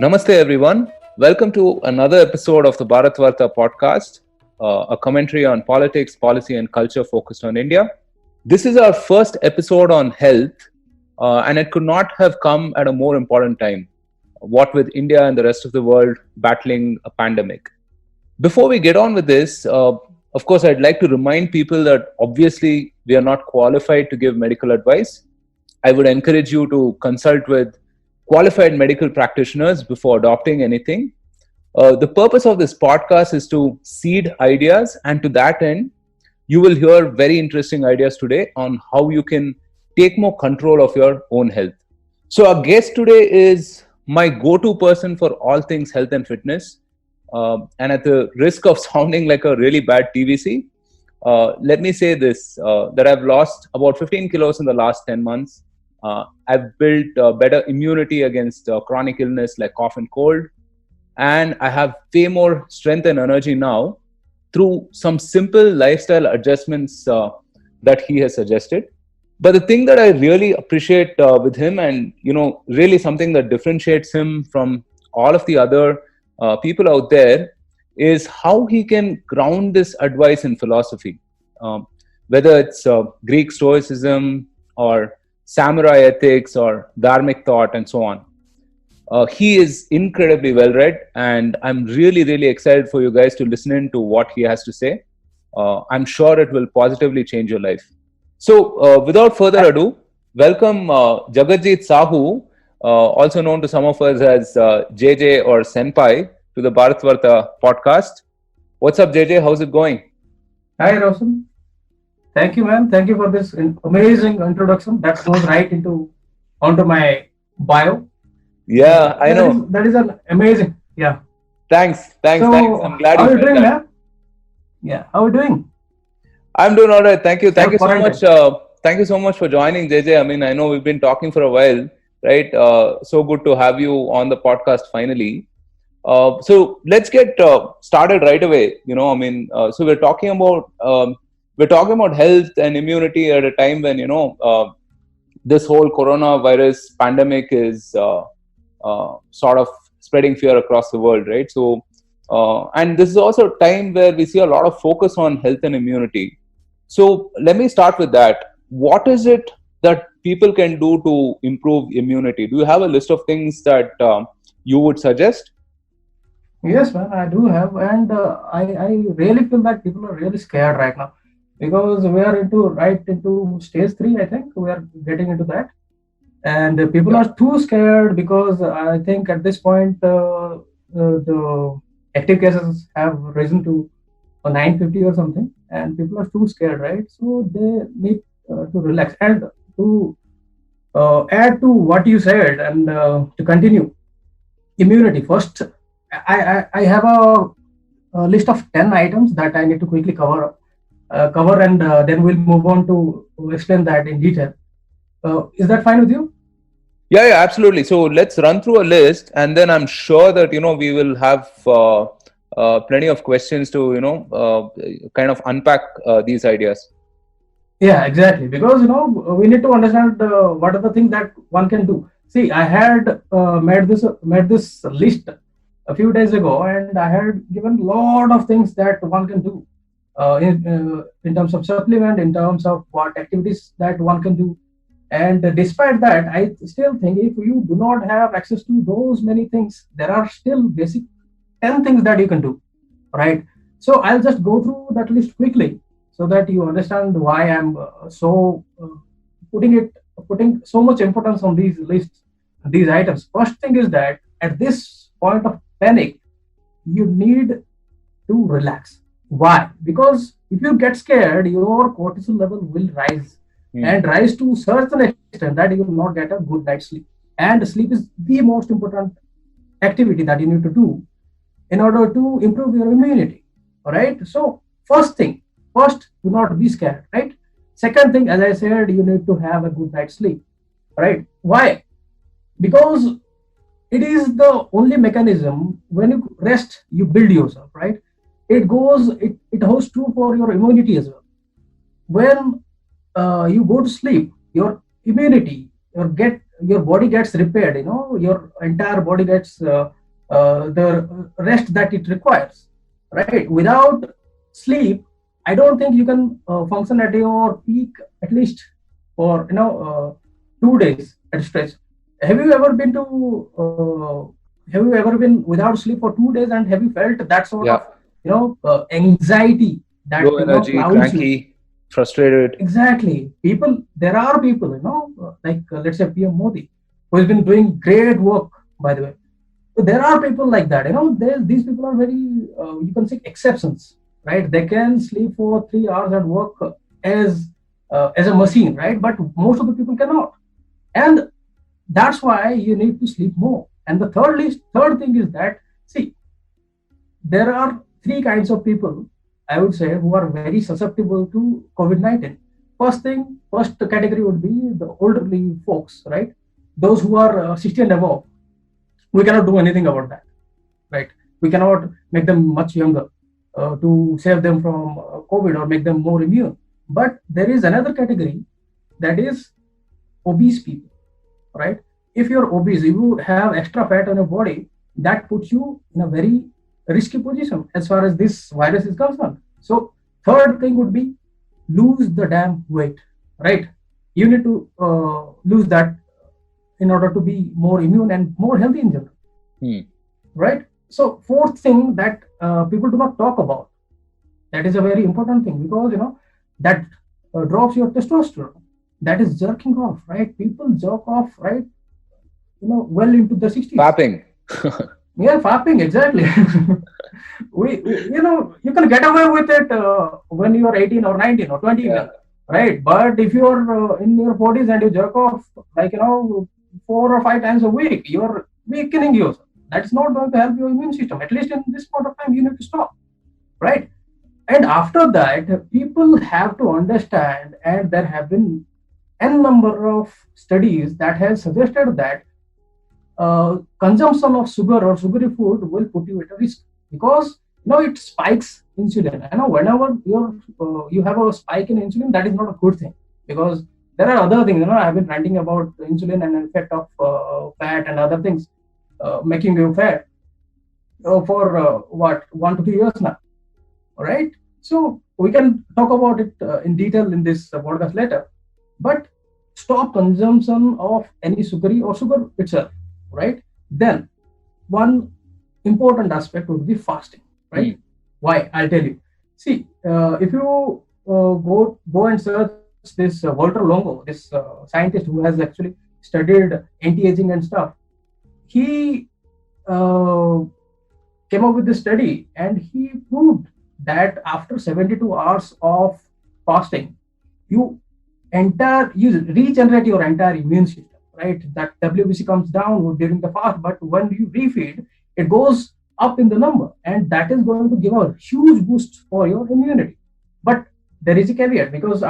Namaste, everyone. Welcome to another episode of the Bharat Varta podcast, a commentary on politics, policy, and culture focused on India. This is our first episode on health, and it could not have come at a more important time. What with India and the rest of the world battling a pandemic. Before we get on with this, of course, I'd like to remind people that obviously we are not qualified to give medical advice. I would encourage you to consult with qualified medical practitioners before adopting anything. The purpose of this podcast is to seed ideas, and to that end, you will hear very interesting ideas today on how you can take more control of your own health. So, our guest today is my go to person for all things health and fitness. And at the risk of sounding like a really bad TVC, let me say this that I've lost about 15 kilos in the last 10 months. I've built better immunity against chronic illness like cough and cold. And I have way more strength and energy now through some simple lifestyle adjustments that he has suggested. But the thing that I really appreciate with him, and really something that differentiates him from all of the other people out there, is how he can ground this advice in philosophy. Whether it's Greek Stoicism or samurai ethics or dharmic thought and so on. He is incredibly well read, and I'm really, really excited for you guys to listen in to what he has to say. I'm sure it will positively change your life. So, without further ado, welcome Jagatjeet Sahu, also known to some of us as JJ or Senpai, to the Bharat Varta podcast. What's up, JJ? How's it going? Hi, Roshan. Thank you, man. Thank you for this amazing introduction that goes right onto my bio. Yeah, I know. That is an amazing. Yeah. Thanks. So, I'm glad how you are you felt doing, that. man? Yeah. How are you doing? I'm doing all right. Thank you. Thank you so Quarantine. much. Thank you so much for joining, JJ. I mean, I know we've been talking for a while, right? So good to have you on the podcast finally. So let's get started right away. So we're talking about health and immunity at a time when this whole coronavirus pandemic is sort of spreading fear across the world, right? So, and this is also a time where we see a lot of focus on health and immunity. So, let me start with that. What is it that people can do to improve immunity? Do you have a list of things that you would suggest? Yes, man. I do have, and I really feel that people are really scared right now because we are into stage three. I think we are getting into that, and people Yeah. are too scared because I think at this point the active cases have risen to 950 or something, and people are too scared, right? So they need to relax and to add to what you said and to continue immunity. First, I have a list of 10 items that I need to quickly cover, and then we'll move on to explain that in detail. Is that fine with you? Yeah, absolutely. So let's run through a list, and then I'm sure that we will have plenty of questions to kind of unpack these ideas. Yeah, exactly. Because we need to understand what are the things that one can do. See, I had made this list a few days ago, and I had given a lot of things that one can do in terms of supplement, in terms of what activities that one can do. And despite that, I still think if you do not have access to those many things, there are still basic 10 things that you can do, right? So I'll just go through that list quickly so that you understand why I'm putting so much importance on these lists, these items. First thing is that at this point of panic, you need to relax. Why? Because if you get scared, your cortisol level will rise and rise to such an extent that you will not get a good night's sleep. And sleep is the most important activity that you need to do in order to improve your immunity. All right. So first, do not be scared. Right. Second thing, as I said, you need to have a good night's sleep. Right. Why? Because it is the only mechanism. When you rest, you build yourself. Right. It holds true for your immunity as well. When you go to sleep, your immunity, your body gets repaired, your entire body gets the rest that it requires, right? Without sleep, I don't think you can function at your peak, at least for 2 days at a stretch. Have you ever been to have you ever been without sleep for 2 days, and have you felt that sort Yeah. of anxiety that Low energy, clouds you? cranky, frustrated. Exactly. There are people, like let's say PM Modi, who has been doing great work, by the way. So there are people like that, these people are very, you can say, exceptions, right? They can sleep for 3 hours and work as a machine, right? But most of the people cannot. And that's why you need to sleep more. And the third thing is that, see, there are three kinds of people, I would say, who are very susceptible to COVID-19. First category would be the elderly folks, right? Those who are 60 and above. We cannot do anything about that, right? We cannot make them much younger to save them from COVID or make them more immune. But there is another category, that is obese people, right? If you're obese, if you have extra fat on your body, that puts you in a very risky position as far as this virus is concerned. So third thing would be lose the damn weight, right? You need to lose that in order to be more immune and more healthy in general, right? So fourth thing that people do not talk about, that is a very important thing, because that drops your testosterone, that is jerking off, right? People jerk off, right, well into the 60s. Fapping. Yeah, fapping, exactly. You can get away with it when you are 18 or 19 or 20, Yeah. right? But if you are in your 40s and you jerk off, like 4 or 5 times a week, you are weakening yourself. That's not going to help your immune system. At least in this point of time, you need to stop, right? And after that, people have to understand, and there have been n number of studies that have suggested that consumption of sugar or sugary food will put you at a risk, because it spikes insulin. I know whenever you have a spike in insulin, that is not a good thing, because there are other things. I've been ranting about insulin and effect of fat and other things making you fat for 1 to 2 years now. All right. So we can talk about it in detail in this podcast later. But stop consumption of any sugary or sugar itself, right? Then one important aspect would be fasting, right? Why? I'll tell you. See, if you go and search this Walter Longo, this scientist who has actually studied anti-aging and stuff, he came up with this study, and he proved that after 72 hours of fasting, you regenerate your entire immune system, right? That WBC comes down during the fast, but when you refeed, it goes up in the number, and that is going to give a huge boost for your immunity. But there is a caveat, because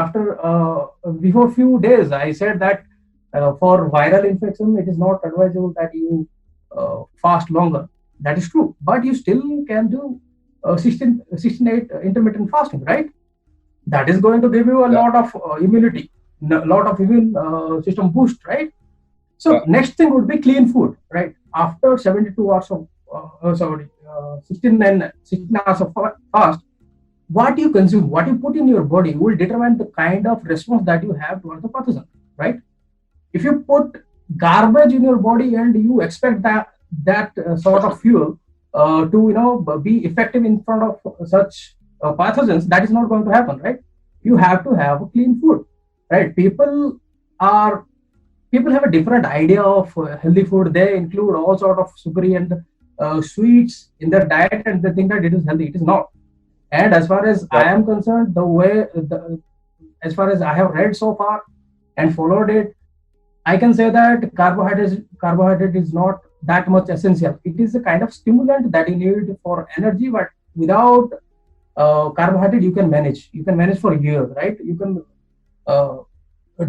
before few days, I said that for viral infection, it is not advisable that you fast longer. That is true, but you still can do 16-8 intermittent fasting, right? That is going to give you a lot of immunity, a lot of immune system boost, right? So next thing would be clean food, right? After 72 hours of 16 hours of fast, what you consume, what you put in your body will determine the kind of response that you have towards the pathogen, right? If you put garbage in your body and you expect that sort of fuel to be effective in front of such pathogens, that is not going to happen, right? You have to have clean food, right? People have a different idea of healthy food. They include all sort of sugary and sweets in their diet, and they think that it is healthy. It is not. And as far as I am concerned, as far as I have read so far and followed it, I can say that carbohydrate is not that much essential. It is a kind of stimulant that you need for energy, but without carbohydrate, you can manage. You can manage for years, right? You can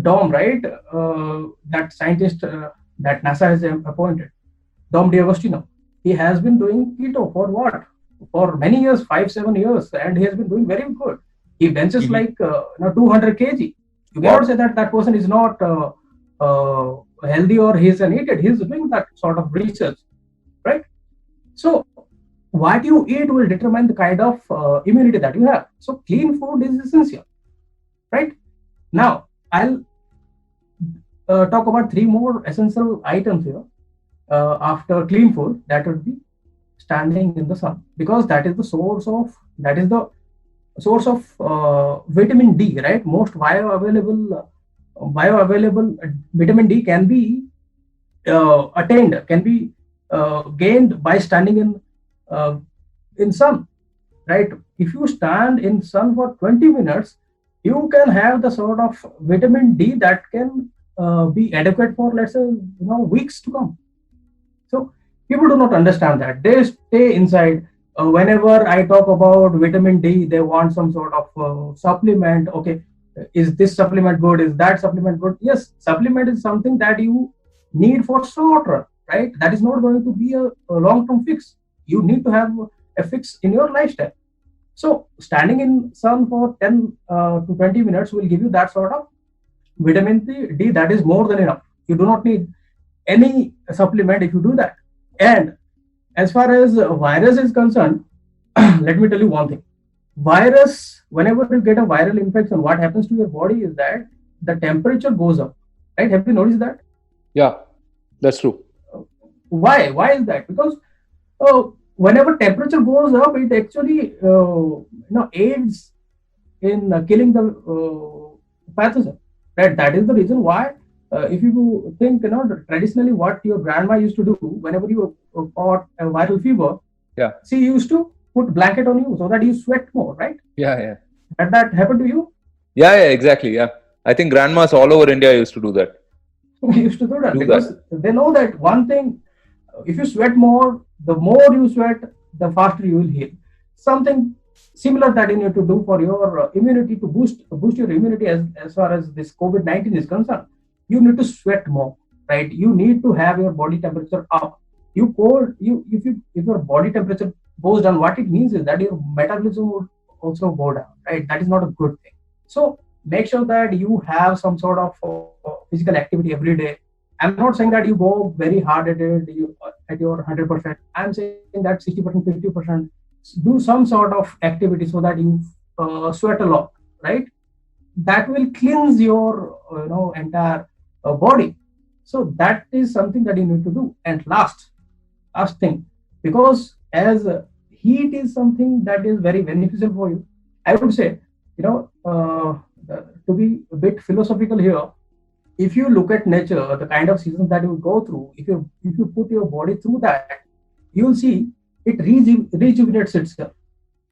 Dom, right? That scientist that NASA has appointed, Dom D'Agostino. He has been doing keto for what? For many years, 5-7 years, and he has been doing very good. He benches like 200 kg. You cannot say that person is not healthy or he's an idiot. He's doing that sort of research, right? So what you eat will determine the kind of immunity that you have. So clean food is essential, right? Now I'll talk about three more essential items here after clean food. That would be standing in the sun, because that is the source of vitamin D, right? Most bioavailable vitamin D can be attained, can be gained by standing uh, in sun, right? If you stand in sun for 20 minutes, you can have the sort of vitamin D that can be adequate for, let's say, weeks to come. So people do not understand that. They stay inside. Whenever I talk about vitamin D, they want some sort of supplement. Okay, is this supplement good? Is that supplement good? Yes, supplement is something that you need for short run, right? That is not going to be a long-term fix. You need to have a fix in your lifestyle. So standing in sun for 10 to 20 minutes will give you that sort of vitamin D that is more than enough. You do not need any supplement if you do that. And as far as virus is concerned, let me tell you one thing. Virus, whenever you get a viral infection, what happens to your body is that the temperature goes up, right? Have you noticed that? Yeah, that's true. Why is that? Because whenever temperature goes up, it actually aids in killing the pathogen, right? That is the reason why, if you think, traditionally what your grandma used to do whenever you caught a viral fever, Yeah, she used to put blanket on you so that you sweat more, right? yeah, yeah. Had that happened to you? Yeah, yeah, exactly. Yeah. I think grandmas all over India used to do that. We used to do that Do because that. they know that one thing, if you sweat more, the more you sweat, the faster you will heal. Something similar that you need to do for your immunity, to boost your immunity as far as this COVID-19 is concerned. You need to sweat more, right? You need to have your body temperature up. You cold, you if your body temperature goes down, what it means is that your metabolism would also go down, right? That is not a good thing. So make sure that you have some sort of physical activity every day. I'm not saying that you go very hard at it, at your 100%. I'm saying that 60%, 50%. Do some sort of activity so that you sweat a lot, right? That will cleanse your entire body. So that is something that you need to do. And last thing, because as heat is something that is very beneficial for you, I would say, to be a bit philosophical here, if you look at nature, the kind of seasons that you go through, if you put your body through that, you'll see it rejuvenates itself,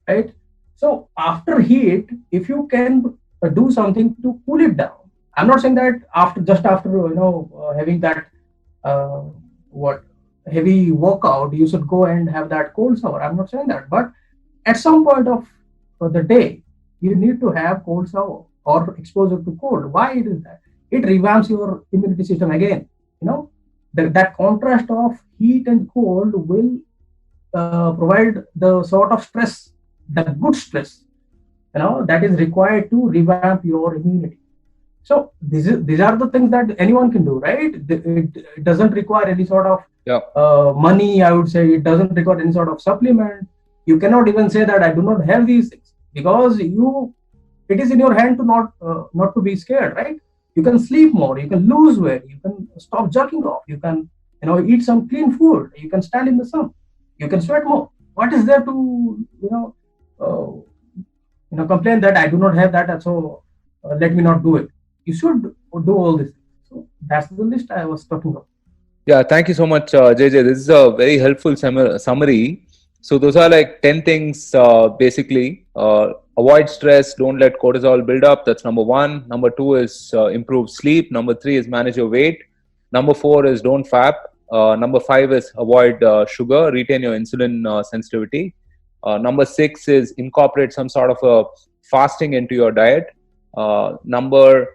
right? So after heat, if you can do something to cool it down, I'm not saying that after having that uh, what heavy workout, you should go and have that cold shower. I'm not saying that, but at some point of the day, you need to have cold shower or exposure to cold. Why it is that? It revamps your immunity system again. That contrast of heat and cold will provide the sort of stress, the good stress, that is required to revamp your immunity. So these are the things that anyone can do, right? It doesn't require any sort of Yeah. money. I would say it doesn't require any sort of supplement. You cannot even say that I do not have these things, because it is in your hand to not to be scared, right? You can sleep more, you can lose weight, you can stop jerking off, you can eat some clean food, you can stand in the sun, you can sweat more. What is there to complain that I do not have that, so let me not do it? You should do all this. So that's the list I was talking about. Yeah, thank you so much, JJ. This is a very helpful summary. So those are like 10 things basically. Avoid stress, don't let cortisol build up. That's number one. Number two is improve sleep. Number three is manage your weight. Number four is don't fap. Number five is avoid sugar, retain your insulin sensitivity. Number six is incorporate some sort of a fasting into your diet. Number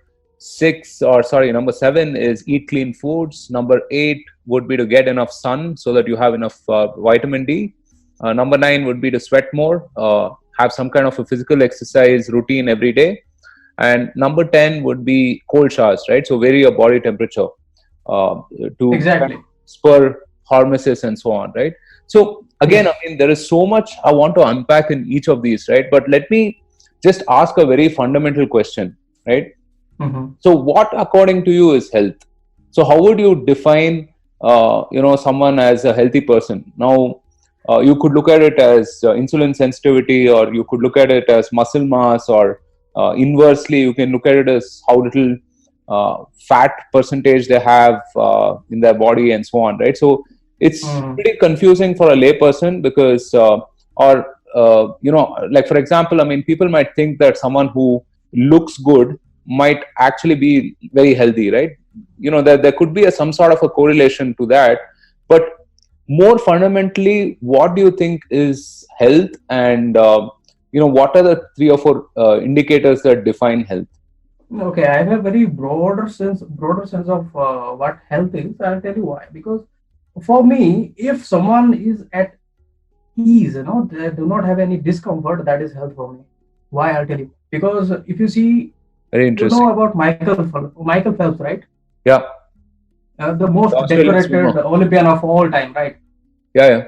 seven is eat clean foods. Number eight would be to get enough sun so that you have enough vitamin D. Number nine would be to sweat more, have some kind of a physical exercise routine every day. And number 10 would be cold showers, right? So vary your body temperature. to kind Exactly. of spur hormesis and so on, right? So again, I Yes. mean, there is so much I want to unpack in each of these, right? But let me just ask a very fundamental question, right? Mm-hmm. So what, according to you, is health? So how would you define, someone as a healthy person? Now, you could look at it as insulin sensitivity, or you could look at it as muscle mass, or inversely, you can look at it as how little fat percentage they have in their body, and so on, right? So it's Mm-hmm. pretty confusing for a layperson because, like for example, I mean, people might think that someone who looks good might actually be very healthy, right? There could be some sort of a correlation to that. But more fundamentally, what do you think is health? And what are the three or four indicators that define health? Okay, I have a very broader sense of what health is. I'll tell you why. Because for me, if someone is at ease, they do not have any discomfort, that is health for me. Why? I'll tell you. Because if you see, Very you know interesting. about Michael Phelps, right? Yeah. The The most Australian decorated swimmer. Olympian of all time, right? Yeah,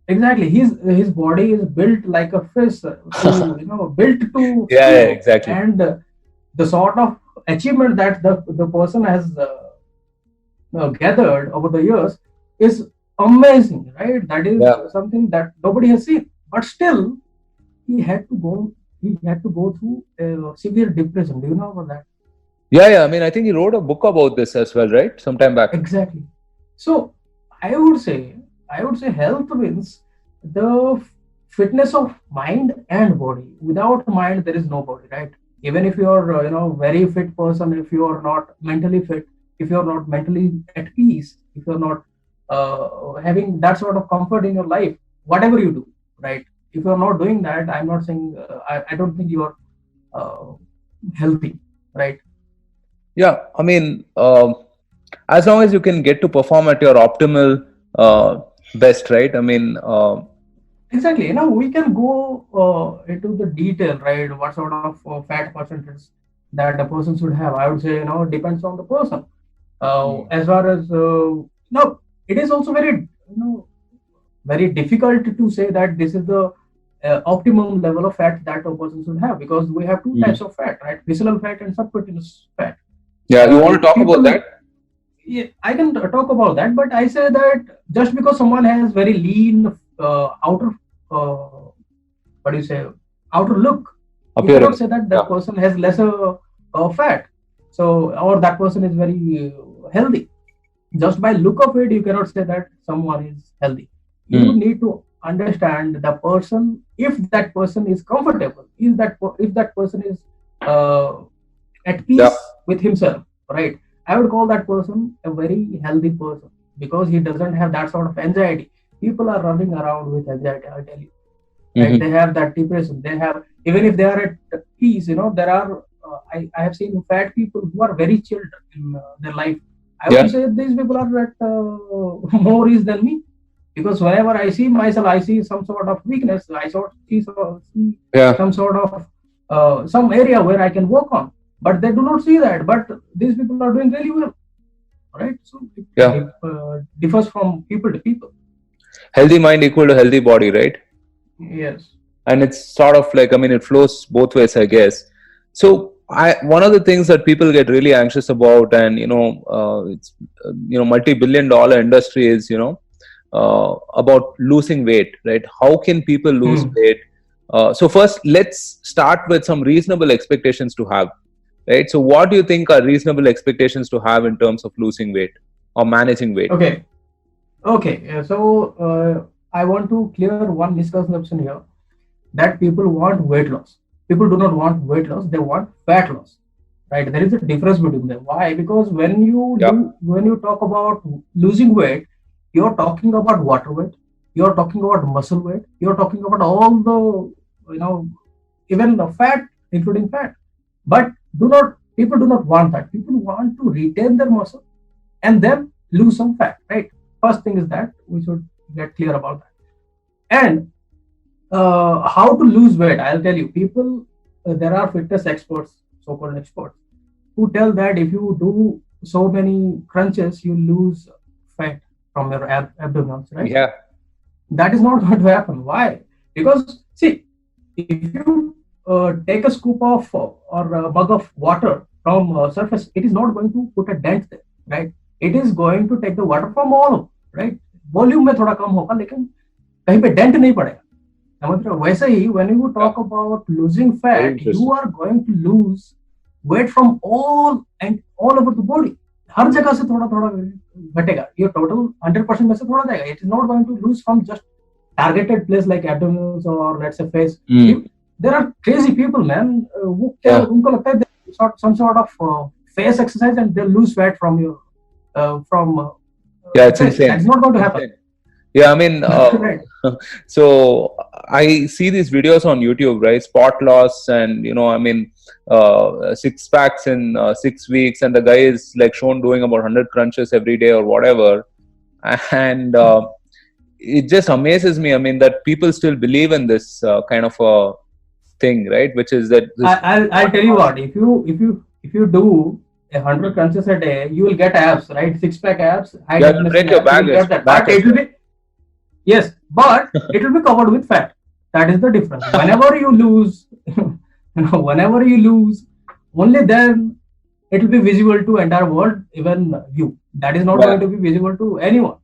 Exactly. His body is built like a fish, to built to yeah, yeah, swim, exactly. and the sort of achievement that the person has gathered over the years is amazing, right? That is Yeah. something that nobody has seen. But still, he had to go. He had to go through severe depression. Do you know about that? Yeah, yeah. I mean, I think he wrote a book about this as well, right? Sometime back. Exactly. So I would say, health means the fitness of mind and body. Without mind, there is no body, right? Even if you're very fit person, if you are not mentally fit, if you're not mentally at peace, if you're not having that sort of comfort in your life, whatever you do, right? If you're not doing that, I'm not saying I don't think you're uh, healthy, right? Yeah. I mean, as long as you can get to perform at your optimal best, right? I mean, Exactly. We can go into the detail, right? What sort of fat percentage that a person should have. I would say, depends on the person. As far as it is also very difficult to say that this is the optimum level of fat that a person should have, because we have two mm. types of fat, right? Visceral fat and subcutaneous fat. Yeah. You want to talk about People, that? yeah, I can talk about that, but I say that just because someone has very lean outer, what do you say, outer look, you cannot Appearance. say that Yeah. that person has lesser fat. So, or that person is very healthy. Just by look of it, you cannot say that someone is healthy. You Mm. need to understand the person. If that person is comfortable, if that person is uh, at Yeah. peace with himself, right? I would call that person a very healthy person, because he doesn't have that sort of anxiety. People are running around with anxiety, I'll tell you, right? Hmm. They have that depression. They have, even if they are at peace, there are, I have seen fat people who are very chilled in their life. I Yeah. would say these people are at more ease than me, because whenever I see myself, I see some sort of weakness. See Yeah. some sort of some area where I can work on, but they do not see that. But these people are doing really well, right? So it Yeah. differs from people to people. Healthy mind equal to healthy body, right? Yes. And it's sort of like, I mean, it flows both ways, I guess. So one of the things that people get really anxious about, and it's multi-billion-dollar industry, is about losing weight, right? How can people lose Hmm. weight? So first, let's start with some reasonable expectations to have, right? So what do you think are reasonable expectations to have in terms of losing weight or managing weight? Okay. Okay. So I want to clear one misconception here, that people want weight loss. People do not want weight loss; they want fat loss, right? There is a difference between them. Why? Because Yeah. when you talk about losing weight, you're talking about water weight, you're talking about muscle weight, you're talking about all the, you know even the fat, including fat. But do not people do not want that. People want to retain their muscle and then lose some fat, right? First thing is that we should get clear about that. And how to lose weight, I'll tell you. There are fitness experts, so-called experts, who tell that if you do so many crunches, you lose fat from your abdominals, right? Yeah. That is not going to happen. Why? Because see, if you take a scoop of or a mug of water from surface, it is not going to put a dent there, right? It is going to take the water from all over, right? Volume में थोड़ा कम होगा लेकिन कहीं पे dent नहीं पड़ेगा. मतलब वैसे ही when you talk about losing fat, you are going to lose weight from all over the body. हर जगह से थोड़ा थोड़ा घटेगा. Your total 100% में से थोड़ा जाएगा. It is not going to lose from just targeted place like abdominals or let's say face. There are crazy people, man. वो क्या उनको लगता है some sort of face exercise and they lose fat from your from yeah, it's insane. That's not going to happen. Yeah, I mean, Right. so I see these videos on YouTube, right? Spot loss, and I mean, 6 packs in 6 weeks, and the guy is like shown doing about 100 crunches every day or whatever, and it just amazes me. I mean, that people still believe in this kind of a thing, right? Which is that I'll tell you what. If you do 100 crunches a day, you will get abs, right? 6-pack abs. You have to break your back. But it will be yes, but it will be covered with fat. That is the difference. Whenever you lose, only then it will be visible to entire world, even you. That is not going to be visible to anyone.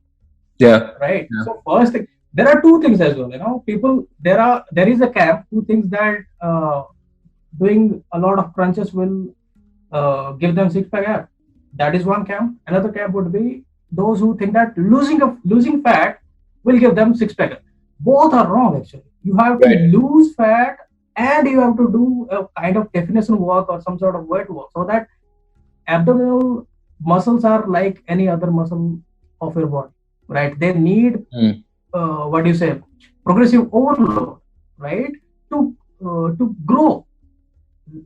Yeah. Right. Yeah. So first thing, there are two things as well. People. There is a camp who thinks that doing a lot of crunches will give them 6-pack abs. That is one camp. Another camp would be those who think that losing fat will give them 6-pack. Both are wrong actually. You have to lose fat and you have to do a kind of definition work or some sort of weight work, so that abdominal muscles are like any other muscle of your body, right? They need progressive overload, right? To grow,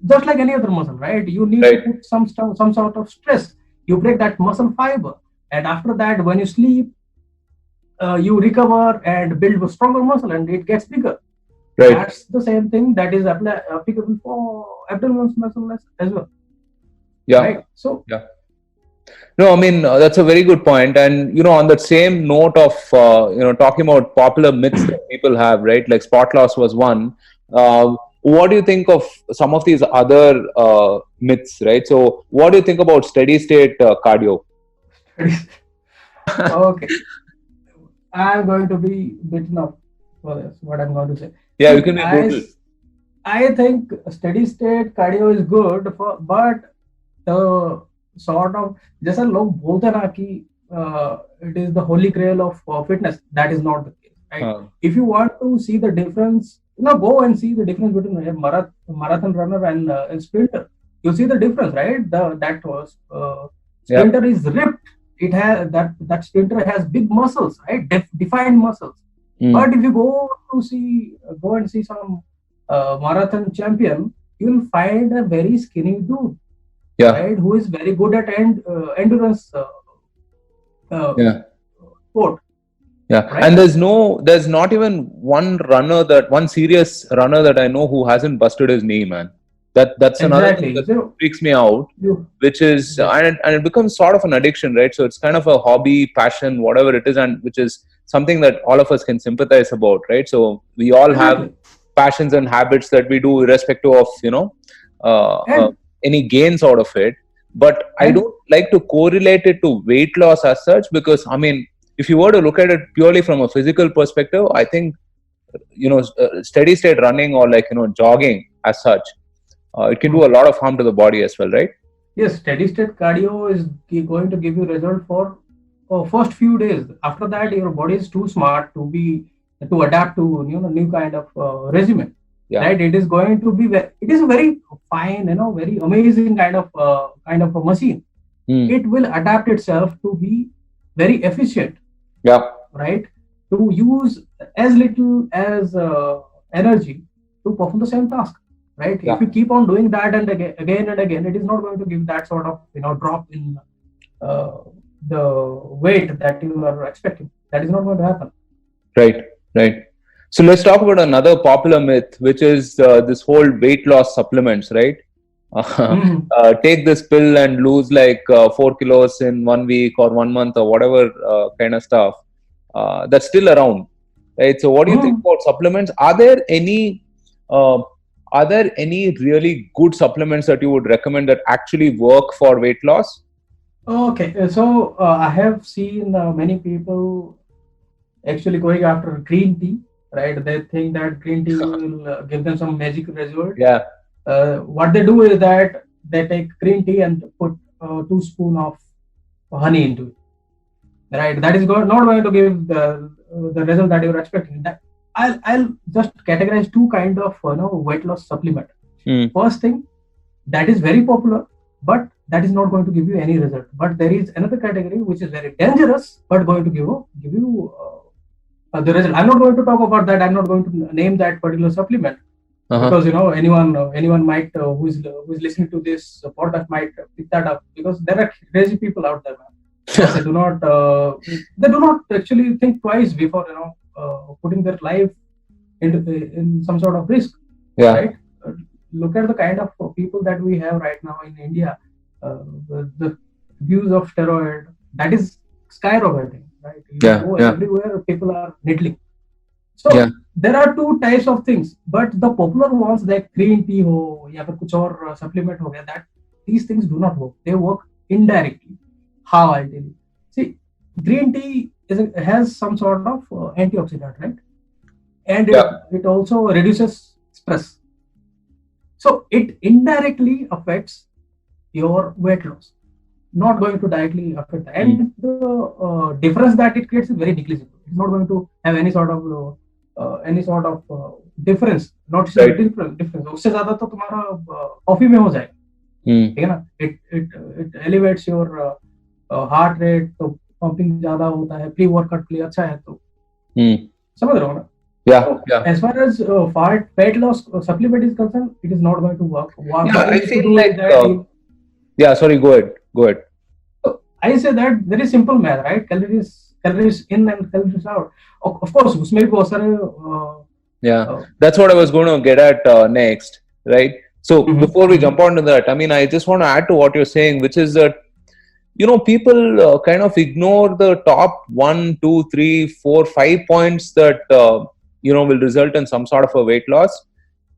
just like any other muscle, right? You need to put some sort of stress. You break that muscle fiber, and after that, when you sleep, you recover and build a stronger muscle, and it gets bigger. Right. That's the same thing that is applicable for abdominal muscle as well. Yeah. Right. So. Yeah. No, I mean that's a very good point. And on that same note of talking about popular myths that people have, right? Like spot loss was one. What do you think of some of these other myths, right? So, what do you think about steady state cardio? Okay. I'm going to be beaten up for this, what I'm going to say. Yeah, you can be brutal. I think steady state cardio is good, but the sort of, जैसा लोग बोलते हैं ना कि it is the holy grail of fitness. That is not the case, right? If you want to see the difference, go and see the difference between a marathon runner and a sprinter. You see the difference, right? Sprinter is ripped. It has that sprinter has big muscles, right? Defined muscles. But if you go and see some marathon champion, you will find a very skinny dude, right? Who is very good at endurance sport. Yeah, right? And there's not even one serious runner that I know who hasn't busted his knee, man. That's another thing that freaks me out, which is and it becomes sort of an addiction, right? So it's kind of a hobby, passion, whatever it is, and which is something that all of us can sympathize about, right? So we all have passions and habits that we do irrespective of any gains out of it. But I don't like to correlate it to weight loss as such, because I mean, if you were to look at it purely from a physical perspective, I think steady state running or jogging as such, it can do a lot of harm to the body as well, right? Yes, steady state cardio is going to give you result for first few days. After that, your body is too smart to adapt to new kind of regimen. Yeah. Right? It is going to be it is a very fine, very amazing kind of a machine. It will adapt itself to be very efficient. Yeah. Right? To use as little as energy to perform the same task. Right? Yeah. If you keep on doing that and again and again, it is not going to give that sort of drop in the weight that you are expecting. That is not going to happen. Right. So let's talk about another popular myth, which is this whole weight loss supplements, right? Mhm. take this pill and lose like 4 kilos in 1 week or 1 month or whatever kind of stuff. That's still around, right? So, what do you think Mhm. about supplements? Uh, are there any really good supplements that you would recommend that actually work for weight loss? Okay, so I have seen many people actually going after green tea, right? They think that green tea will give them some magic result. Yeah. What they do is that they take green tea and put 2 spoon of honey into it, right? That is not going to give the result that you're expecting. I'll just categorize two kind of weight loss supplement. Mm. First thing, that is very popular, but that is not going to give you any result. But there is another category which is very dangerous, but going to give you the result. I'm not going to talk about that. I'm not going to name that particular supplement Uh-huh. because anyone might who is listening to this podcast might pick that up because there are crazy people out there, man. They do not actually think twice before putting their life into in some sort of risk, Yeah. right? Look at the kind of people that we have right now in India. The use of steroid that is skyrocketing, right? You Yeah. go Yeah. everywhere, people are needling. Yeah. So there are two types of things, but the popular ones like green tea ho या फिर कुछ और supplement हो गया, that these things do not work. They work indirectly. How I'll tell you. See, green tea has some sort of antioxidant, right? And Yeah. it also reduces stress. So it indirectly affects your weight loss, not going to directly affect that. Mm. And the difference that it creates is very negligible. It's not going to have any sort of difference, noticeable Right. difference. उससे ज़्यादा तो तुम्हारा coffee में हो जाएगा, Mm. ठीक है ना? It elevates your heart rate, तो पंपिंग ज़्यादा होता है, प्री वर्कआउट के लिए अच्छा है, तो Mm. समझ रहे हो ना? Yeah. So Yeah. as far as fat loss supplement is concerned, it is not going to work. What Yeah. you I need to feel do is like. that Yeah. Sorry. Go ahead. Go ahead. so I say that very simple math, right? Calories in and calories out. Of course, उसमें भी बहुत सारे Yeah. uh, That's what I was going to get at next. Right. So mhm, before we mhm. jump on to that, I mean, I just want to add to what you're saying, which is that people kind of ignore the top 1, 2, 3, 4, 5 points that will result in some sort of a weight loss,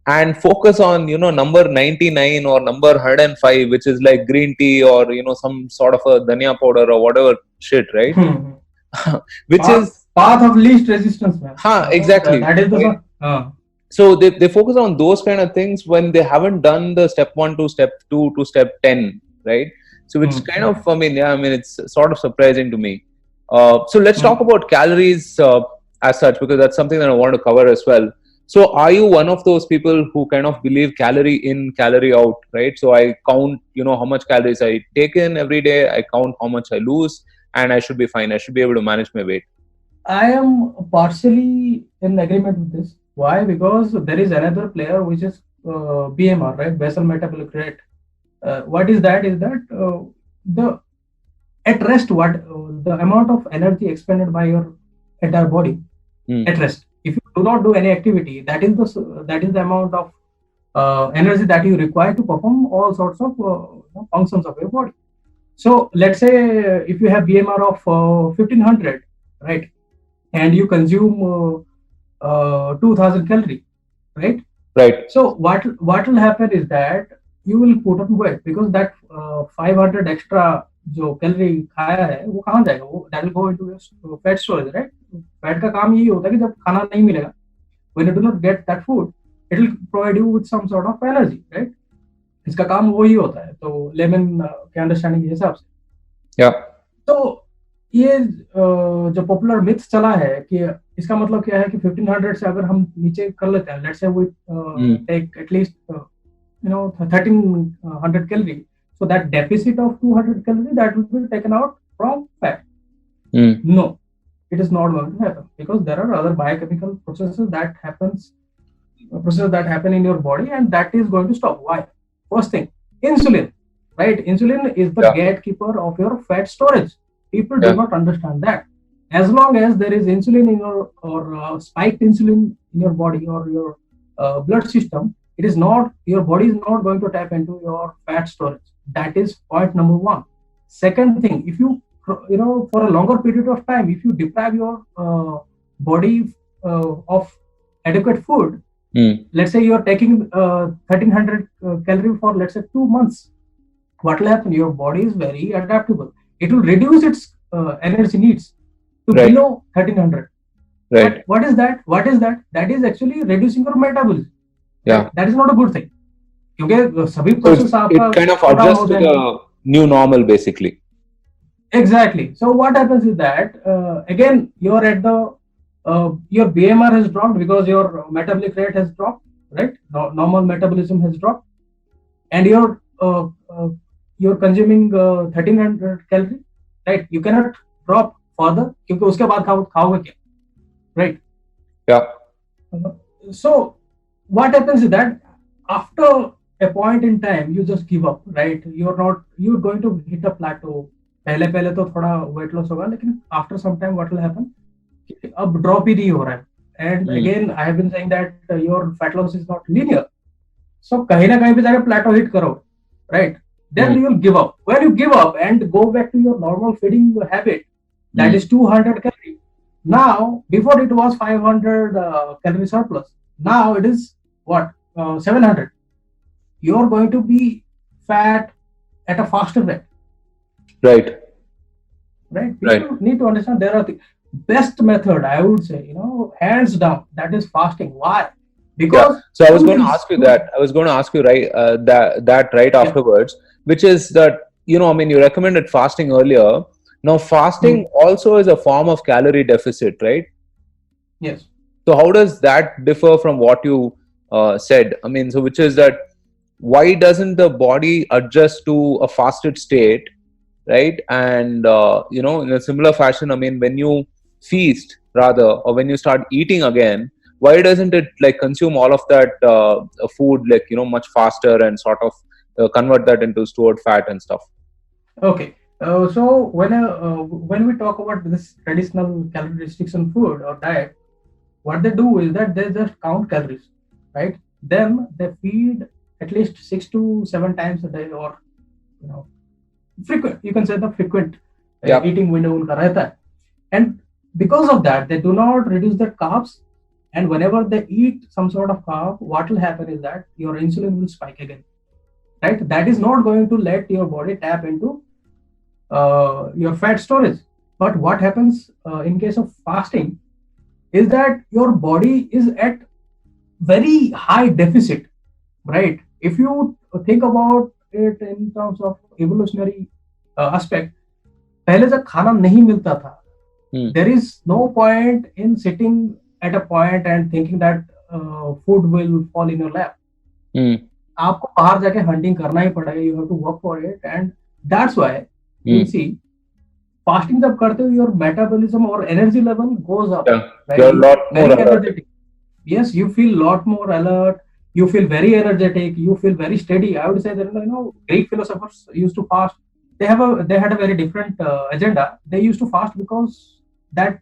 and focus on number 99 or number 105, which is like green tea or some sort of a dhania powder or whatever shit, right? Which path is path of least resistance, man. exactly That is the right. sort. So they focus on those kind of things when they haven't done the step 1 to step 2 to step 10, right? So it's kind of, I mean, it's sort of surprising to me. So let's talk about calories as such, because that's something that I want to cover as well. So are you one of those people who kind of believe calorie in, calorie out, right? So I count, how much calories I take in every day, I count how much I lose, and I should be fine. I should be able to manage my weight. I am partially in agreement with this. Why? Because there is another player which is BMR, right? Basal metabolic rate. What is that? Is that the at rest the amount of energy expended by your entire body at rest. If you do not do any activity, that is the amount of energy that you require to perform all sorts of functions of your body. So let's say if you have BMR of 1500, right, and you consume 2000 calorie, right? Right. So what will happen is that you will put on weight because that 500 extra जो calorie खाया है वो कहाँ जाएगा, वो that will go into your fat storage, right? Fat का काम यही होता है कि जब खाना नहीं मिलेगा, when you do not get that food, it will provide you with some sort of energy, right? इसका काम वही होता है, तो लेमन के अंडरस्टैंडिंग के हिसाब से. Yeah. तो ये जो पॉपुलर मिथ चला है कि इसका मतलब क्या है कि 1500 से अगर हम नीचे कर लेते हैं, let's say we take at least 1300 calorie, so that deficit of 200 calorie that will be taken out from fat. No, it is not going to happen because there are other biochemical processes that happen in your body, and that is going to stop. Why? First thing, insulin, right? Insulin is the gatekeeper of your fat storage. People do not understand that. As long as there is insulin in your or spiked insulin in your body or your blood system, it is not, your body is not going to tap into your fat storage. That is point number one. Second thing, if you for a longer period of time, if you deprive your body of adequate food, let's say you're taking 1300 calorie for, let's say, 2 months, what will happen? Your body is very adaptable. It will reduce its energy needs to Right. below 1300. Right. What is that? What is that? That is actually reducing your metabolism. Yeah. That is not a good thing. क्योंकि सभी So process it kind of slow down adjusts हो to जाएंगे. the new normal, basically. Exactly. So what happens is that again you're at the your BMR has dropped because your metabolic rate has dropped, right? Normal metabolism has dropped, and you're consuming 1300 calorie, right? You cannot drop further क्योंकि उसके बाद खाओगे क्या, right? Yeah. So what happens is that after a point in time you just give up, right? You're going to hit a plateau. पहले तो थोड़ा weight loss होगा, लेकिन after some time what will happen? अब drop ही नहीं हो रहा है. And again I have been saying that your fat loss is not linear. So कहीं ना कहीं पे जाकर plateau hit करो, right? Then you will give up. When you give up and go back to your normal feeding habit, that is 200 calorie. Now, before it was 500 calorie surplus. Now it is what? 700. You're going to be fat at a faster rate. Right. Right. People need to understand there are the best method, I would say, hands down, that is fasting. Why? Because so I was going to ask you that. I was going to ask you that right afterwards, which is that I mean, you recommended fasting earlier. Now, fasting also is a form of calorie deficit, right? Yes. So how does that differ from what you said? I mean, so which is that why doesn't the body adjust to a fasted state, right? And in a similar fashion, I mean, when you feast rather, or when you start eating again, why doesn't it like consume all of that food like much faster and sort of convert that into stored fat and stuff? Okay. So when we talk about this traditional calorie restriction food or diet, what they do is that they just count calories, right? Then they feed at least 6 to 7 times a day, or frequent. You can say the frequent eating window unka rehta hai. And because of that, they do not reduce the carbs. And whenever they eat some sort of carb, what will happen is that your insulin will spike again, right? That is not going to let your body tap into your fat storage. But what happens in case of fasting is that your body is at very high deficit, right? If you think about it in terms of evolutionary aspect, पहले जब खाना नहीं मिलता था, there is no point in sitting at a point and thinking that food will fall in your lap. आपको बाहर जाके hunting करना ही पड़ेगा. You have to work for it, and that's why you see fasting जब करते हो, your metabolism or energy level goes up. Right? You're a lot more energetic. Yes, you feel a lot more alert. You feel very energetic. You feel very steady. I would say that Greek philosophers used to fast. They had a very different agenda. They used to fast because that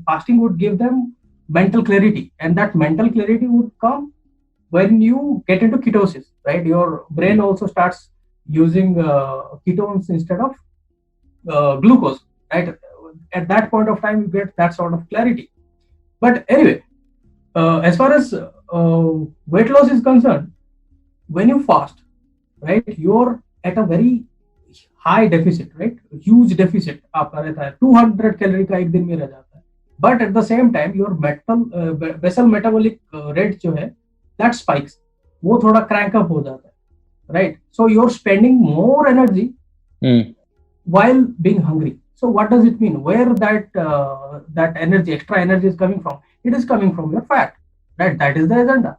fasting would give them mental clarity, and that mental clarity would come when you get into ketosis, right? Your brain also starts using ketones instead of glucose, right? At that point of time, you get that sort of clarity. But anyway, as far as weight loss is concerned, when you fast, right, you're at a very high deficit, right? Huge deficit आपका रहता है. 200 calorie का एक दिन में रह जाता है. But at the same time, your basal metabolic rate जो है, that spikes. वो थोड़ा crank up हो जाता है, right? So you're spending more energy while being hungry. So what does it mean? Where that energy, extra energy is coming from? It is coming from your fat, right? That is the agenda.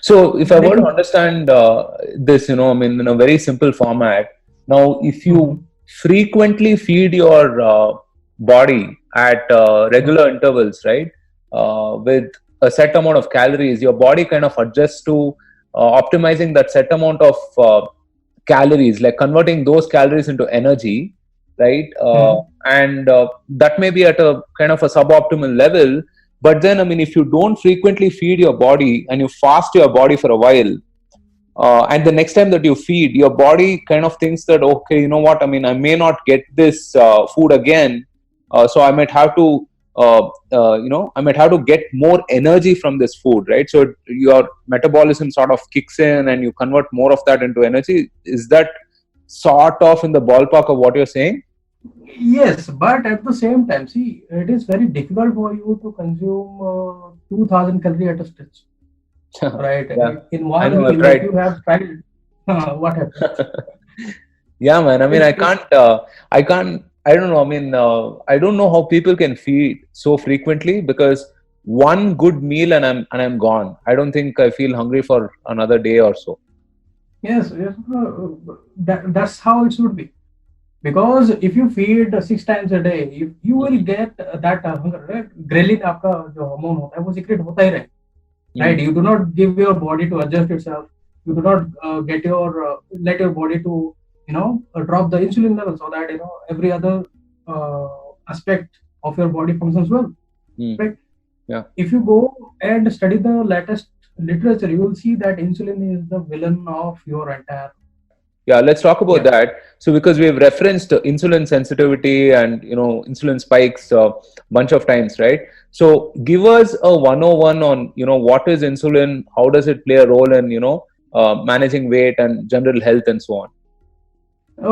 So if I were to understand this, I mean, in a very simple format, now if you frequently feed your body at regular intervals, right, with a set amount of calories, your body kind of adjusts to optimizing that set amount of calories, like converting those calories into energy, right? And that may be at a kind of a suboptimal level, But then, I mean, if you don't frequently feed your body and you fast your body for a while, and the next time that you feed, your body kind of thinks that, okay, you know what, I mean, I may not get this food again, so I might have to, I might have to get more energy from this food, right? So your metabolism sort of kicks in and you convert more of that into energy. Is that sort of in the ballpark of what you're saying? Yes, but at the same time, see, it is very difficult for you to consume 2000 calorie at a stretch, right? Yeah, In I one know, I've meal, if tried. you have tried, what happens? Yeah, man. I mean, It I don't know. I mean, I don't know how people can feed so frequently, because one good meal and I'm gone. I don't think I feel hungry for another day or so. yes, yes, that's how it should be. Because if you feed 6 times a day, you will get that hunger, right? Ghrelin आपका जो hormone होता है वो secret होता ही रहे, right? Mm. You do not give your body to adjust itself. You do not get your let your body to drop the insulin level, so that every other uh, aspect of your body functions well, Mm. right? Yeah. If you go and study the latest literature, you will see that insulin is the villain of your entire. Yeah, let's talk about Yeah. that. So, because we've referenced insulin sensitivity and insulin spikes a bunch of times, right? So, give us a 101 on what is insulin, how does it play a role in managing weight and general health and so on.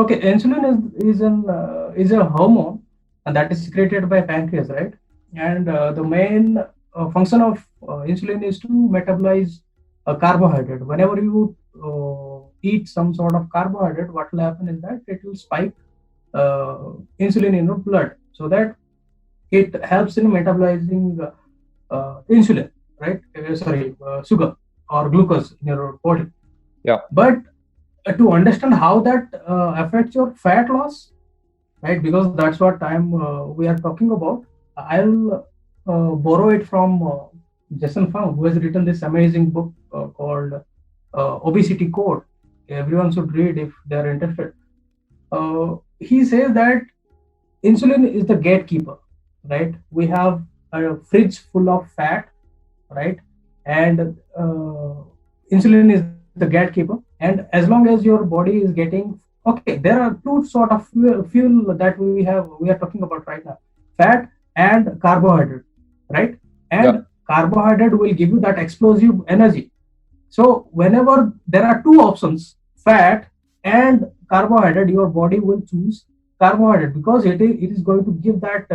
Okay, insulin is a hormone, and that is secreted by pancreas, right? And the main function of insulin is to metabolize a carbohydrate. Whenever you eat some sort of carbohydrate, what will happen is that it will spike insulin in your blood, so that it helps in metabolizing insulin, right? Sugar or glucose in your body. Yeah. But to understand how that affects your fat loss, right? Because that's what we are talking about. I'll borrow it from Jason Fung, who has written this amazing book called Obesity Code. Everyone should read if they are interested. He says that insulin is the gatekeeper, right? We have a fridge full of fat, right? And insulin is the gatekeeper. And as long as your body is getting, okay, there are two sort of fuel that we are talking about right now: fat and carbohydrate, right? And Yeah. carbohydrate will give you that explosive energy. So whenever there are two options, fat and carbohydrate, your body will choose carbohydrate, because it is going to give that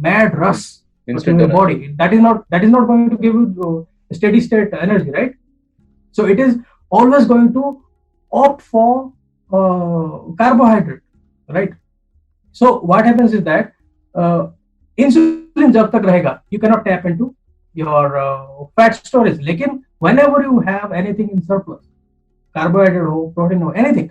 mad rush to Instant your energy. body. That is not going to give you steady state energy, right? So it is always going to opt for carbohydrate, right? So what happens is that insulin जब तक रहेगा, you cannot tap into your fat storage. लेकिन whenever you have anything in surplus, carbohydrate or protein or anything,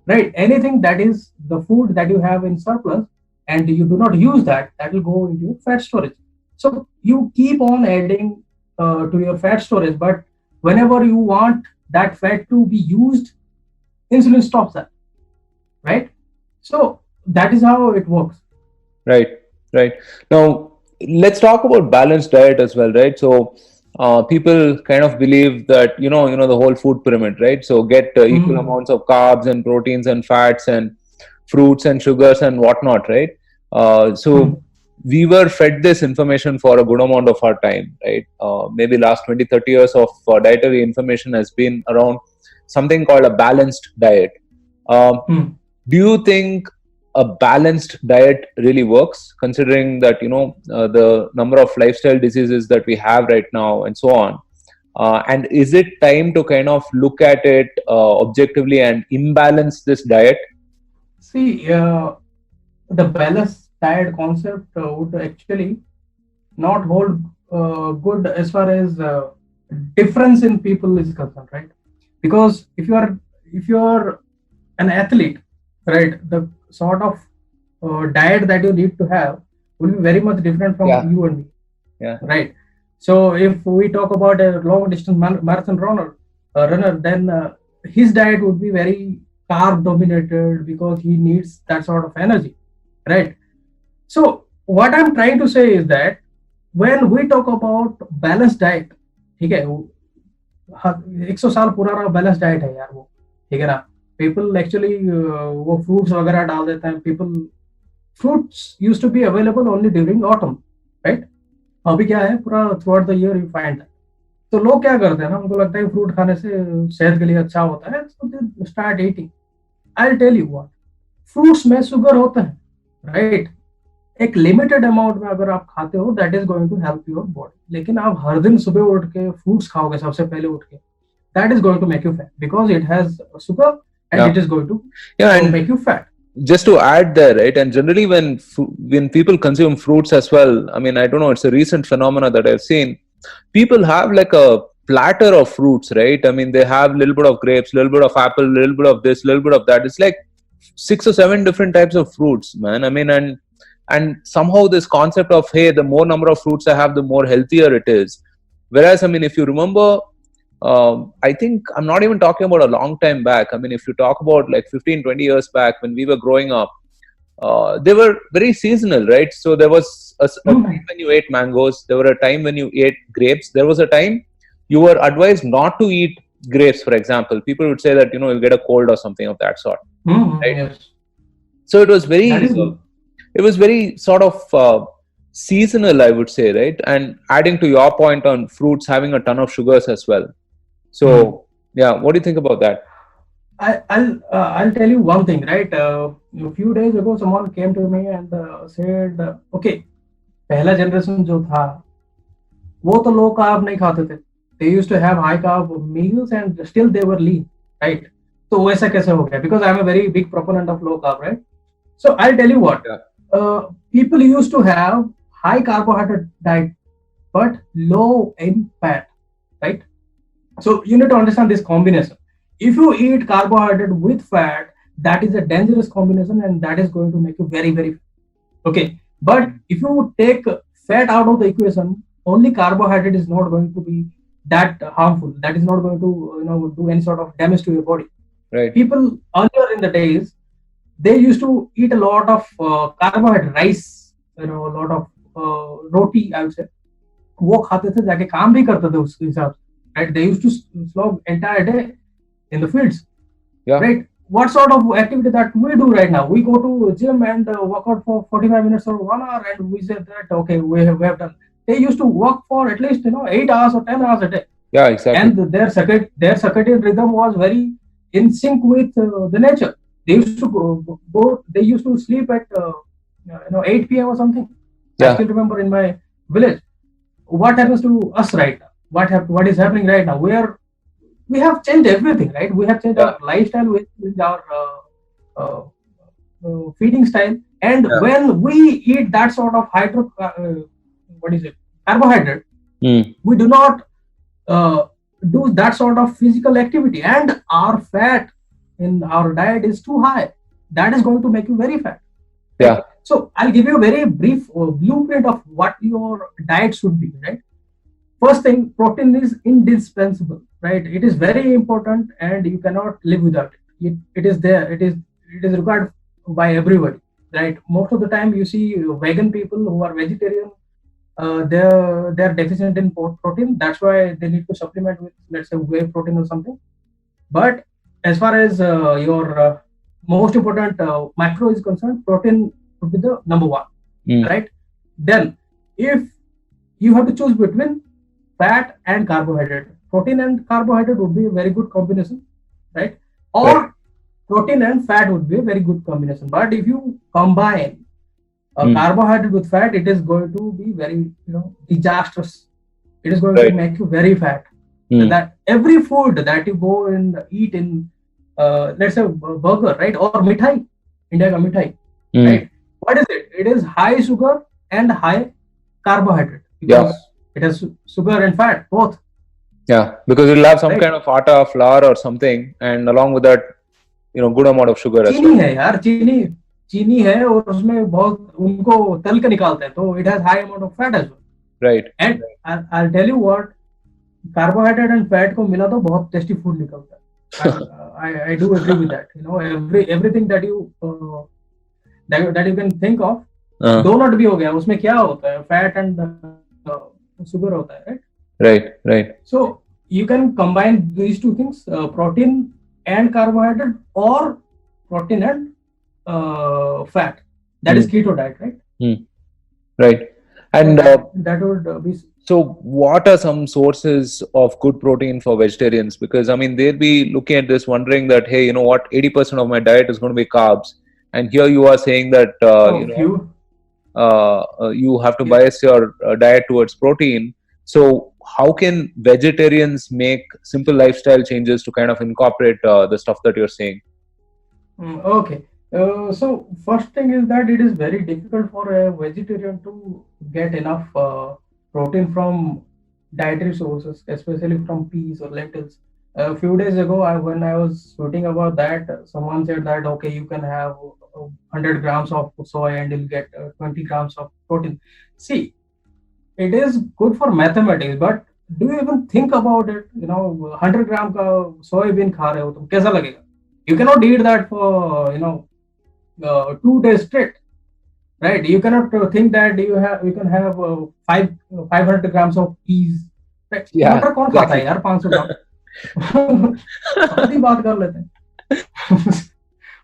right? Anything that is the food that you have in surplus and you do not use that will go into fat storage. So you keep on adding to your fat storage, but whenever you want that fat to be used, insulin stops that, right? So that is how it works. Right. Now, let's talk about balanced diet as well, right? So, people kind of believe that the whole food pyramid, right? So, get equal amounts of carbs and proteins and fats and fruits and sugars and whatnot, right? So, we were fed this information for a good amount of our time, right? Maybe last 20, 30 years of dietary information has been around something called a balanced diet. Do you think a balanced diet really works, considering that the number of lifestyle diseases that we have right now and so on? And is it time to kind of look at it objectively and imbalance this diet? See, the balanced diet concept would actually not hold good as far as difference in people is concerned, right? Because if you are an athlete, right, the sort of diet that you need to have will be very much different from Yeah. you and me. Yeah. Right. So if we talk about a long distance marathon runner, then his diet would be very carb dominated, because he needs that sort of energy, right? So what I'm trying to say is that when we talk about balanced diet, ठीक है, 100 साल पुराना balance diet है यार वो, ठीक है ना. पीपल एक्चुअली वो फ्रूट्स वगैरह डाल देते हैं. People fruits used to be available only during autumn, right. अभी क्या है, पूरा throughout the year you find. तो लोग क्या करते हैं ना, उनको लगता है फ्रूट खाने से सेहत के लिए अच्छा होता है, so they start eating. I'll tell you what, fruits में शुगर होता है, राइट. एक लिमिटेड अमाउंट में अगर आप खाते हो, that is going to help your body. लेकिन आप हर दिन सुबह उठ के फ्रूट्स खाओगे, सबसे पहले उठ के, that is going to make you fat, because it has sugar and Yeah. It is going to And make you fat. just to add there, right? And generally, when people consume fruits as well, I mean, I don't know, it's a recent phenomena that I've seen. People have like a platter of fruits, right? I mean, they have a little bit of grapes, a little bit of apple, a little bit of this, a little bit of that. It's like 6 or 7 different types of fruits, man. I mean, and somehow this concept of, hey, the more number of fruits I have, the more healthier it is. Whereas, I mean, if you remember, I think I'm not even talking about a long time back. I mean, if you talk about like 15, 20 years back when we were growing up, they were very seasonal, right? So there was a time when you ate mangoes, there were a time when you ate grapes, there was a time you were advised not to eat grapes, for example. People would say that, you know, you'll get a cold or something of that sort, right? Yes, So it was very, that is it was very sort of seasonal, I would say, right? And adding to your point on fruits having a ton of sugars as well. So, yeah, what do you think about that? I'll tell you one thing, right? A few days ago, someone came to me and said, okay, पहला generation जो था, वो तो low carb नहीं खाते थे. They used to have high carb meals and still they were lean, right? तो वैसा कैसे हो गया? Because I'm a very big proponent of low carb, right? So I'll tell you what. People used to have high carbohydrate diet, but low in fat, right? So you need to understand this combination. If you eat carbohydrate with fat, that is a dangerous combination and that is going to make you very, very okay. But if you take fat out of the equation, only carbohydrate is not going to be that harmful. That is not going to, you know, do any sort of damage to your body. Right. People earlier in the days, they used to eat a lot of carbohydrate, rice, you know, a lot of roti, I would say. वो खाते थे, जाके काम भी करते थे उसके हिसाब से, right? They used to slog entire day in the fields, Yeah. right? What sort of activity that we do right now? We go to gym and work out for 45 minutes or 1 hour, and we say that okay, we have done. They used to work for at least 8 hours or 10 hours a day, Yeah, exactly. and their circadian rhythm was very in sync with the nature. They used to go. They used to sleep at 8 p.m. or something. Yeah. I still remember in my village. What happens to us right now? What is happening right now? We have changed everything, right? We have changed our lifestyle with our feeding style, and when we eat that sort of carbohydrate, we do not do that sort of physical activity, and our fat in our diet is too high. That is going to make you very fat. Yeah. So I'll give you a very brief blueprint of what your diet should be, right? First thing, protein is indispensable, right? It is very important and you cannot live without it. It is there. It is required by everybody, right? Most of the time you see vegan people who are vegetarian, they're deficient in protein. That's why they need to supplement with, let's say, whey protein or something. But as far as your most important macro is concerned, protein would be the number one, right? Then, if you have to choose between fat and carbohydrate, protein and carbohydrate would be a very good combination, right? Or protein and fat would be a very good combination. But if you combine carbohydrate with fat, it is going to be very, disastrous. It is going to make you very fat. And that every food that you go and eat in, let's say, burger, right, or mithai, India ka mithai, right? What is it? It is high sugar and high carbohydrate. Because it has sugar and fat both. Yeah, because it'll have some kind of atta, flour or something, and along with that, good amount of sugar as well. चीनी है यार, चीनी है और उसमें बहुत उनको तल के निकालते हैं, तो it has high amount of fat as well. Right. And I'll tell you what, carbohydrate and fat को मिला तो बहुत tasty food निकलता है. I do agree with that. Everything that you can think of, donut भी हो गया, उसमें क्या होता है, fat and sugar hota hai, right? Right. So you can combine these two things, protein and carbohydrate, or protein and fat. That is keto diet, right? Right. So And that would be. so, what are some sources of good protein for vegetarians? Because I mean, they'll be looking at this, wondering that, hey, you know what, 80% of my diet is going to be carbs, and here you are saying that Oh, few. you have to Yes. bias your diet towards protein. So, how can vegetarians make simple lifestyle changes to kind of incorporate the stuff that you're saying? Okay. So first thing is that it is very difficult for a vegetarian to get enough protein from dietary sources, especially from peas or lentils. A few days ago, when I was tweeting about that, someone said that okay, you can have 100 grams of soy and you'll get 20 grams of protein. See, it is good for mathematics, but do you even think about it? 100 gram का soybean खा रहे हो तुम, कैसा लगेगा? You cannot eat that for 2 days straight, right? You cannot think that you can have 500 grams of peas, right? Yeah, मटर कौन खाता है यार 500 ग्राम? आधी बात कर लेते हैं.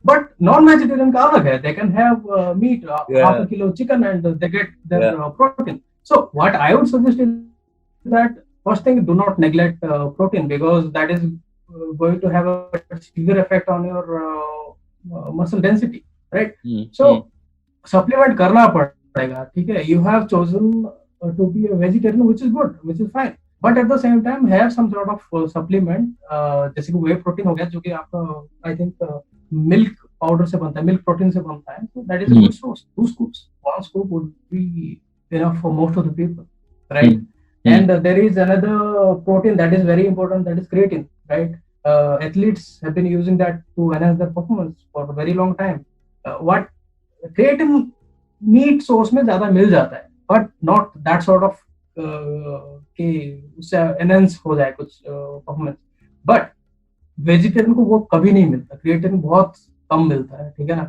But non-vegetarian का अलग है. They can have meat, half a kilo chicken, and they get their protein. So what I would suggest is that first thing, do not neglect protein, because that is going to have a severe effect on your muscle density, right? So supplement करना पड़ेगा, ठीक है? You have chosen to be a vegetarian, which is good, which is fine. But at the same time, have some sort of supplement, जैसे कि whey protein हो गया, जो कि आपका I think milk powder से बनता है, milk protein से बनता है. So that is a good source. 2 scoops, 1 scoop would be enough for most of the people, right? And there is another protein that is very important, that is creatine, right? Athletes have been using that to enhance their performance for a very long time. What creatine meat source में ज़्यादा मिल जाता है, but not that sort of कि उससे enhance हो जाए कुछ performance. But vegetarian को वो कभी नहीं मिलता, क्रिएटिन बहुत कम मिलता है, ठीक है ना?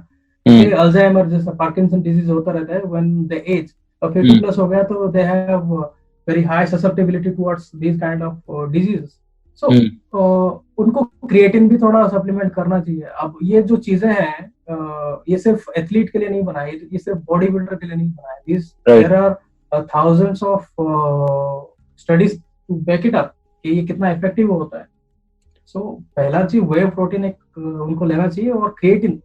अल्जाइमर जैसा पार्किंसन डिजीज होता रहता है व्हेन दे एज, और 50 प्लस हो गया तो they have very high susceptibility towards this kind of diseases. So उनको क्रिएटिन भी थोड़ा सप्लीमेंट करना चाहिए. अब ये जो चीजें हैं, ये सिर्फ एथलीट के लिए नहीं बनाए, ये सिर्फ बॉडी बिल्डर के लिए नहीं बनाए. There are thousands of studies to back it up कि ये कितना इफेक्टिव होता है. सो पहला चीज वे प्रोटीन एक उनको लेना चाहिए, और क्रिएटिन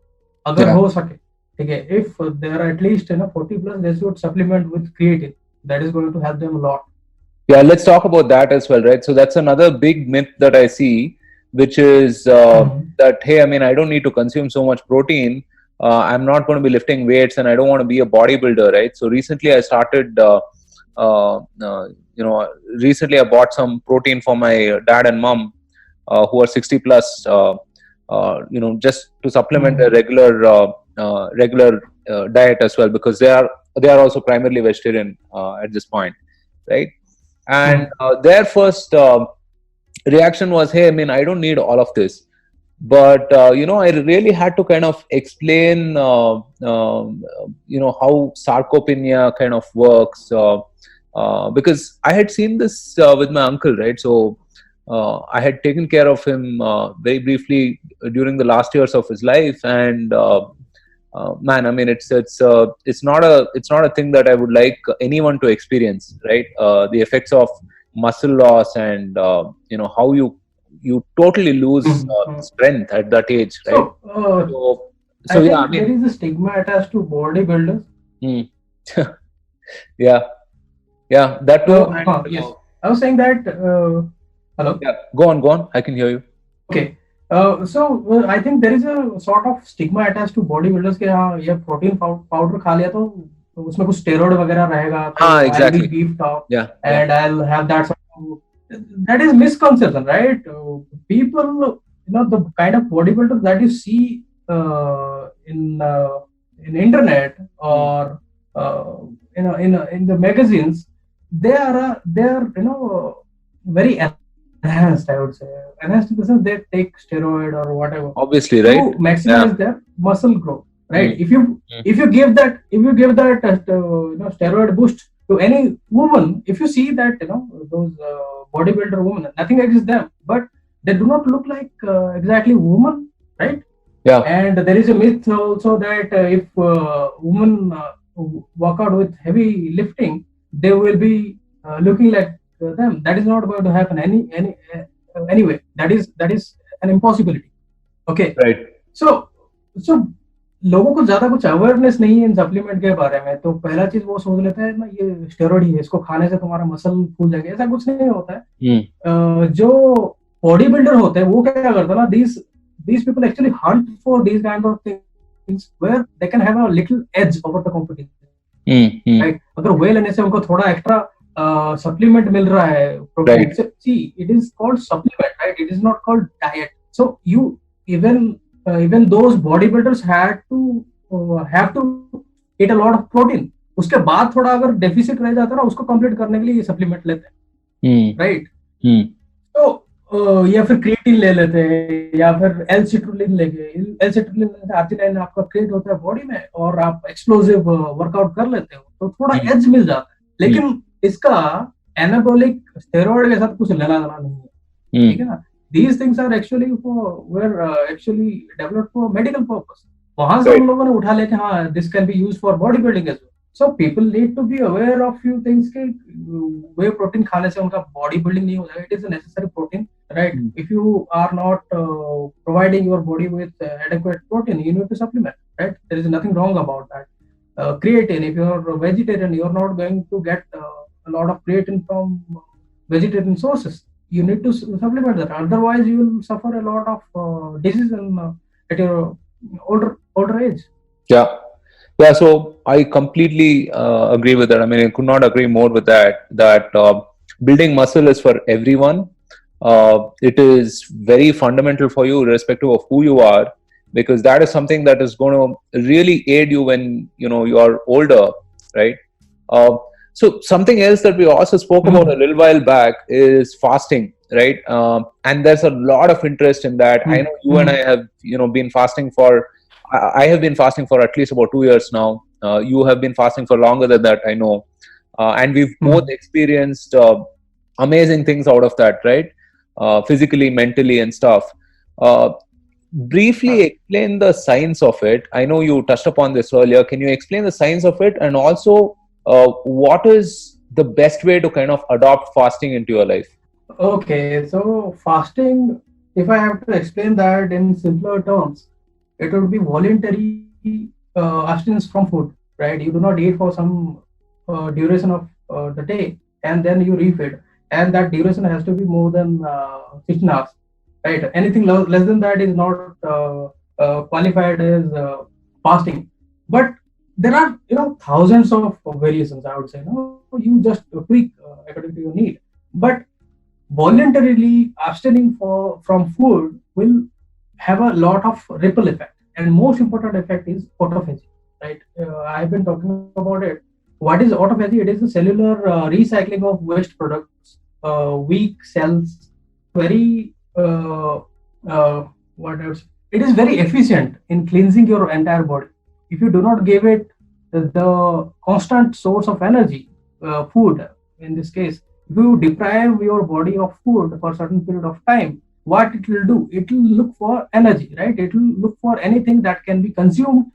अगर हो सके, ठीक है, if there are at least 40 plus, they should supplement with creatine. That is going to help them a lot. Yeah, let's talk about that as well, right? So that's another big myth that I see, which is that, hey, I mean, I don't need to consume so much protein. I'm not going to be lifting weights, and I don't want to be a bodybuilder, right? So recently I started, recently I bought some protein for my dad and mom, who are 60 plus, just to supplement their regular diet as well, because they are also primarily vegetarian at this point, right? And their first reaction was, hey, I mean, I don't need all of this. But I really had to kind of explain how sarcopenia kind of works, because I had seen this with my uncle, right? So I had taken care of him very briefly during the last years of his life, and man, I mean, it's not a thing that I would like anyone to experience, right? The effects of muscle loss, and how you totally lose strength at that age, right? So yeah, I mean, there is a stigma attached to bodybuilders. yeah, that too. Yes, I was saying that. Hello. Yeah, go on. I can hear you. Okay. So I think there is a sort of stigma attached to bodybuilders कि हाँ ये protein powder खा लिया तो उसमें कुछ steroid वगैरह रहेगा, हाँ, exactly. I'll be beefed up, and I'll have that sort of, that is misconception, right? People, the kind of bodybuilders that you see in internet or in the magazines, they are very enhanced, I would say. Enhanced in the sense they take steroid or whatever. Obviously, right? To maximize their muscle growth, right? If you give that steroid boost to any woman, if you see that, those bodybuilder women, nothing against them, but they do not look like exactly women, right? Yeah. And there is a myth also that if women work out with heavy lifting, they will be looking like them. That is not going to happen anyway. That is an impossibility. Okay. Right. So लोगों को ज्यादा कुछ awareness नहीं है इन supplement के बारे में, तो पहला चीज वो सोच लेते हैं ना ये स्टेरॉइड ही है, इसको खाने से तुम्हारा मसल फूल जाएगा। ऐसा कुछ नहीं होता है। जो बॉडी बिल्डर होते हैं वो क्या करते हैं ना, these people actually hunt for these kind of things where they can have a little edge over the competition. Right? अगर वे लेने से उनको थोड़ा एक्स्ट्रा सप्लीमेंट मिल रहा है प्रोटीन से, see it is called supplement, right? It is not called diet. So you even those bodybuilders had to have to eat a lot of protein. उसके बाद थोड़ा अगर डेफिसिट रह जाता है ना, उसको कंप्लीट करने के लिए ये सप्लीमेंट लेते हैं, राइट? तो या फिर क्रिएटिन ले लेते हैं, या फिर एल-सिट्रुलिन लेके आर्जिनाइन आपका क्रिएट होता है बॉडी में, और आप एक्सप्लोसिव वर्कआउट कर लेते हो, तो थोड़ा एज मिल जाता है। लेकिन इसका एनाबॉलिक स्टेरॉइड के साथ कुछ लेना देना नहीं है, ठीक है ना? These things are actually actually developed for medical purpose. वहां से हम लोगों ने उठा लेके हाँ this can be used for bodybuilding as well. So people need to be aware of few things कि वे प्रोटीन खाने से उनका बॉडी बिल्डिंग नहीं हो जाएगा. It is a necessary protein, right? If you are not providing your body with adequate protein, you need to supplement, right? There is nothing wrong about that. Creatine, if you are a vegetarian, you are not going to get a lot of creatine from vegetarian sources. You need to supplement that, otherwise you will suffer a lot of disease at your older age. Yeah, so I completely agree with that. I mean, I could not agree more with that building muscle is for everyone. It is very fundamental for you irrespective of who you are, because that is something that is going to really aid you when you are older, right? So something else that we also spoke about a little while back is fasting, right? And there's a lot of interest in that. I know you and I have been fasting for, I have been fasting for at least about 2 years now. You have been fasting for longer than that, I know. And we've both experienced amazing things out of that, right? Physically, mentally and stuff. Briefly explain the science of it. I know you touched upon this earlier. Can you explain the science of it, and also what is the best way to kind of adopt fasting into your life? Okay, so fasting, if I have to explain that in simpler terms, it would be voluntary abstinence from food, right? You do not eat for some duration of the day, and then you refeed, and that duration has to be more than 16 hours, right? Anything less than that is not qualified as fasting. But there are thousands of variations, I would say. You just tweak according to your need. But voluntarily abstaining from food will have a lot of ripple effect, and most important effect is autophagy, right? I've been talking about it. What is autophagy? It is the cellular recycling of waste products, weak cells. Very what else? It is very efficient in cleansing your entire body. If you do not give it the constant source of energy, food in this case, if you deprive your body of food for a certain period of time, what it will do? It will look for energy, right? It will look for anything that can be consumed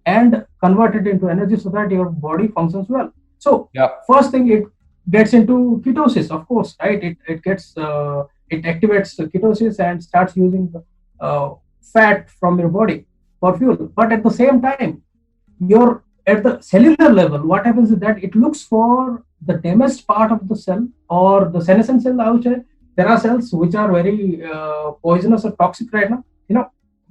and converted into energy so that your body functions well. So first thing, it gets into ketosis, of course, right? It activates the ketosis and starts using fat from your body for fuel. But at the same time, at the cellular level, what happens is that it looks for the damaged part of the cell, or the senescent cell, I would say. There are cells which are very poisonous or toxic right now.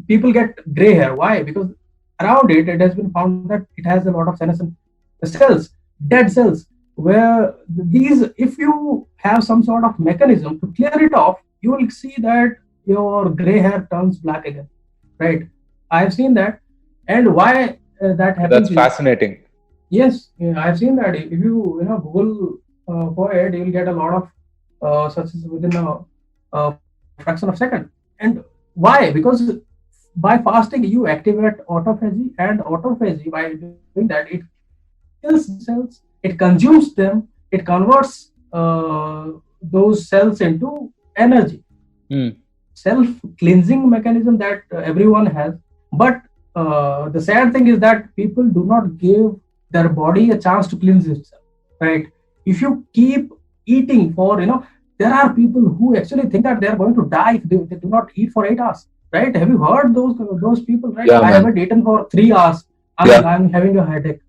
People get gray hair. Why? Because around it has been found that it has a lot of senescent cells, dead cells, where these, if you have some sort of mechanism to clear it off, you will see that your gray hair turns black again, right? I've seen that. And why that happens? That's fascinating. Yes, I've seen that. If you Google for it, you will get a lot of such as within a fraction of a second. And why? Because by fasting you activate autophagy, and autophagy, by doing that, it kills cells it consumes them, it converts those cells into energy. Mm. Self-cleansing mechanism that everyone has. But the sad thing is that people do not give their body a chance to cleanse itself, right? If you keep eating for, there are people who actually think that they are going to die if they do not eat for 8 hours, right? Have you heard those people, right? Yeah, I man. haven't eaten for 3 hours. Yeah. I'm having a headache.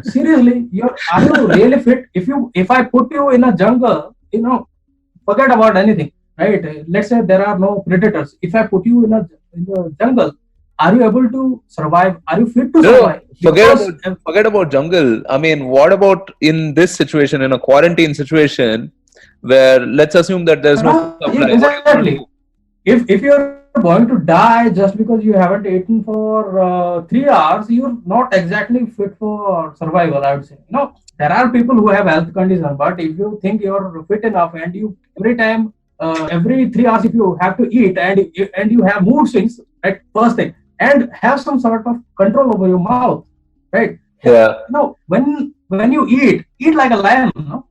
Seriously, are you really fit? If I put you in a jungle, forget about anything, right? Let's say there are no predators. If I put you in the jungle, are you able to survive? Are you fit to No, survive? Because forget about jungle. I mean, what about in this situation, in a quarantine situation, where let's assume that there's no food supply? What are you going to exactly. do? If you're going to die just because you haven't eaten for 3 hours, you're not exactly fit for survival, I would say. There are people who have health conditions, but if you think you're fit enough and you every time, every 3 hours, if you have to eat and you have mood swings, right? First thing, and have some sort of control over your mouth, right? Yeah, When you eat like a lion, right?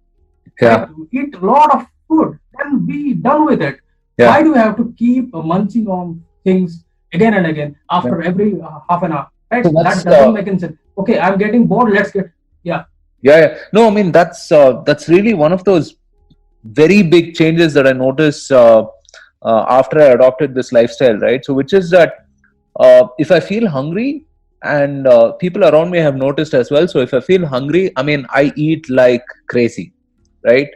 yeah, Eat a lot of food, then be done with it. Why yeah. do you have to keep munching on things again and again Yeah. after every half an hour? Right? So That that's doesn't make any sense. Okay, I'm getting bored. Let's get, yeah. yeah, yeah. No, I mean that's really one of those very big changes that I noticed after I adopted this lifestyle, right? So, which is that if I feel hungry, and people around me have noticed as well. So, if I feel hungry, I mean, I eat like crazy, right?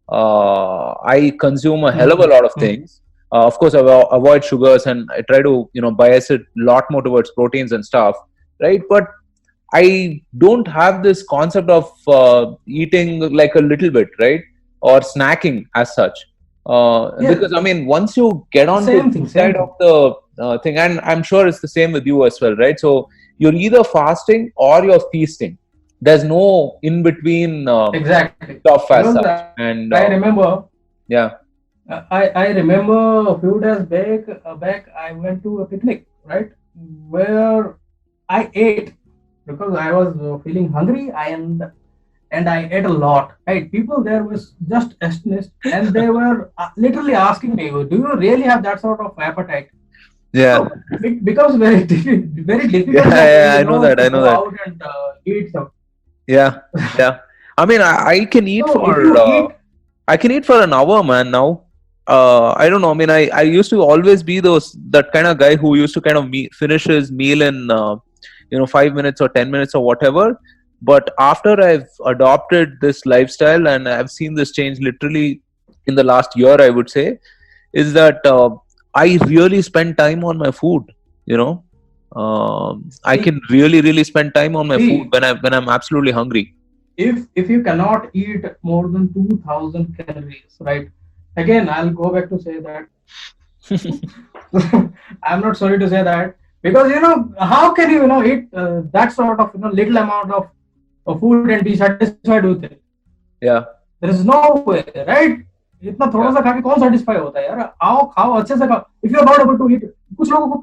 I consume a hell of a lot of Mm-hmm. things. Of course, I avoid sugars, and I try to bias it a lot more towards proteins and stuff, right? But I don't have this concept of eating like a little bit, right? Or snacking as such. Yeah, Because I mean, once you get on to same thing, this same side of thing. the thing, and I'm sure it's the same with you as well, right? So you're either fasting or you're feasting. There's no in between Exactly. stuff as Because such. I And remember, yeah, I remember a few days back I went to a picnic, right? Where I ate because I was feeling hungry and I ate a lot. Right? People there was just astonished, and they were literally asking me, "Do you really have that sort of appetite?" yeah, It becomes very very yeah, difficult that yeah. I know that. to I know go that. out and eat some. Yeah, yeah. I mean, I can eat So if for you eat, I can eat for an hour, man. Now, I don't know. I mean, I used to always be that kind of guy who used to kind of finish his meal in 5 minutes or 10 minutes or whatever. But after I've adopted this lifestyle and I've seen this change literally in the last year, I would say, is that I really spend time on my food. You know, I see, can really spend time on my food see, when I'm absolutely hungry. if you cannot eat more than 2,000 calories, right? Again, I'll go back to say that I'm not sorry to say that, because how can you eat that sort of little amount of food and be satisfied with it? Yeah, There is no way, right? इतना थोड़ा yeah, सा खा के कौन satisfy होता है यार? आओ खाओ अच्छे से खाओ. If you are not able to eat, कुछ लोगों को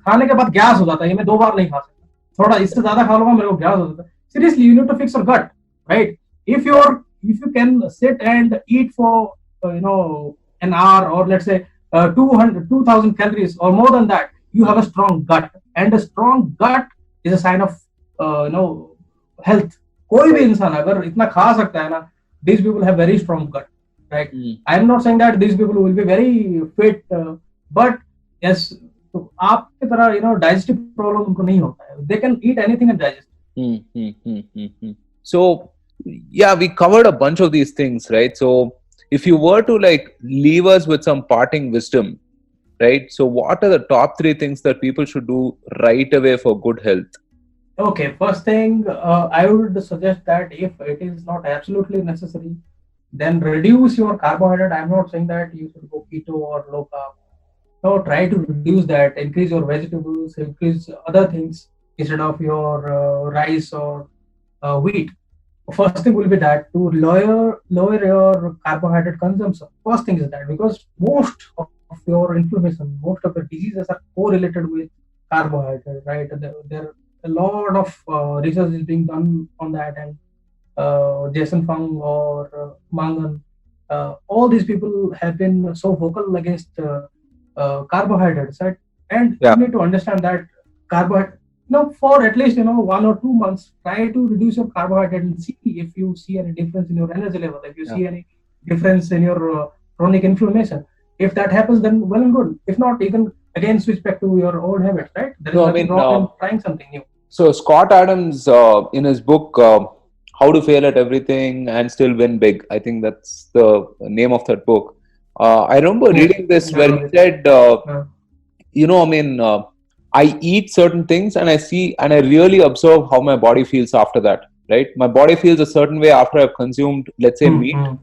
खाने के बाद गैस हो जाता है, ये मैं 2 बार नहीं खा सकता, थोड़ा इससे ज्यादा खा लूंगा मेरे को गैस हो जाता है. Seriously, you need to fix your gut, right? If you can sit and eat for an hour, or let's say 2,000 calories or more than that, you have a strong gut, and a strong gut is a sign of health. कोई भी right. इंसान अगर इतना खा सकता है ना, these people have very strong gut, right? Mm. I am not saying that these people will be very fit, but yes, तो आपकी तरह digestive problem उनको नहीं होता है. They can eat anything and digest. Hmm, hmm, hmm, hmm, hmm. So, yeah, we covered a bunch of these things, right? So, if you were to leave us with some parting wisdom, right? So, what are the top three things that people should do right away for good health? Okay, first thing, I would suggest that if it is not absolutely necessary, then reduce your carbohydrate. I'm not saying that you should go keto or low carb. No, try to reduce that. Increase your vegetables, increase other things instead of your rice or wheat. First thing will be that to lower your carbohydrate consumption. First thing is that, because most of your inflammation, most of the diseases are correlated with carbohydrate, right? There a lot of research is being done on that, and Jason Fung or Mangan, all these people have been so vocal against carbohydrates, right? And you Yeah. need to understand that carbohydrate, for at least 1 or 2 months, try to reduce your carbohydrate and see if you see any difference in your energy level, if you Yeah. see any difference in your chronic inflammation. If that happens, then well and good. If not, you can again switch back to your old habits, right? There is No, I nothing mean, wrong in trying something new. so Scott Adams, in his book, How to Fail at Everything and Still Win Big, I think that's the name of that book. I remember Yes, reading this that where was he it. said, Uh, I mean, I eat certain things and I see and I really observe how my body feels after that, right? My body feels a certain way after I've consumed, let's say, meat. mm.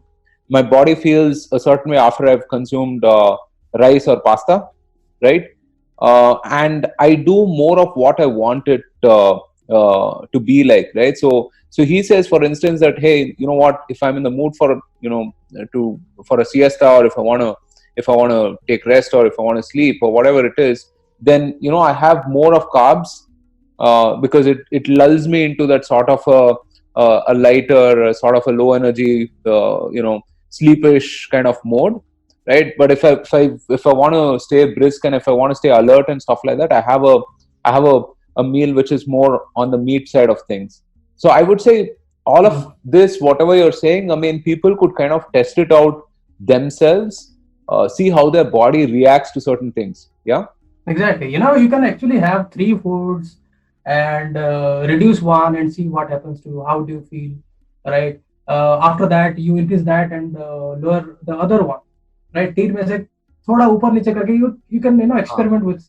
My body feels a certain way after I've consumed rice or pasta, right? And I do more of what I want it to be like, right? So he says, for instance, that hey, you know what? If I'm in the mood for to for a siesta, or if I want to take rest, or if I want to sleep, or whatever it is, then I have more of carbs because it lulls me into that sort of a lighter, sort of a low energy, sleepish kind of mode, right? But if I want to stay brisk and if I want to stay alert and stuff like that, I have a meal which is more on the meat side of things. So I would say all of Mm. this, whatever you're saying, I mean, people could kind of test it out themselves, see how their body reacts to certain things. Yeah. Exactly. You can actually have three foods and reduce one and see what happens to you. How do you feel, right? After that, you increase that and lower the other one, right? तीन में से थोड़ा ऊपर नीचे करके you can experiment with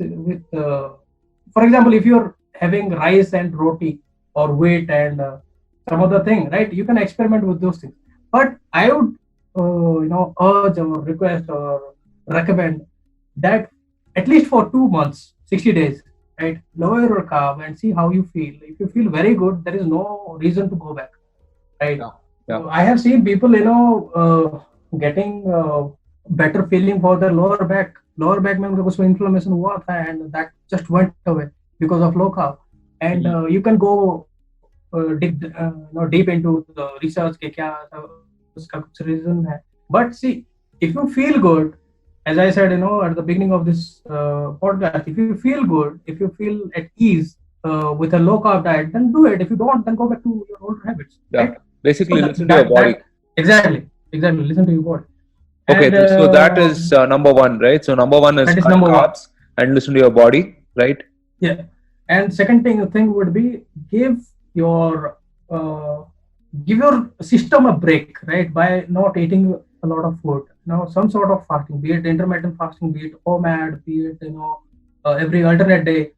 for example, if you're having rice and roti or wheat and some other thing, right? You can experiment with those things. But I would urge or request or recommend that at least for 2 months, 60 days, right? Lower your carb and see how you feel. If you feel very good, there is no reason to go back, right? Yeah. Yeah. So I have seen people, getting better feeling for their lower back. Lower back में उनको कुछ inflammation हुआ था and that just went away because of low carb. And you can go deep into the research के क्या उसका कुछ reason है. But see, if you feel good, as I said, at the beginning of this podcast, if you feel good, if you feel at ease with a low carb diet, then do it. If you don't, then go back to your old habits. Yeah. Right? Basically, So listen to your body. Exactly. Listen to your body. Okay, And, so that is number one, right? So number one is that is cut number one. carbs and listen to your body, right? Yeah. And second thing would be give your system a break, right? By not eating a lot of food. Some sort of fasting, be it intermittent fasting, be it OMAD, be it every alternate day,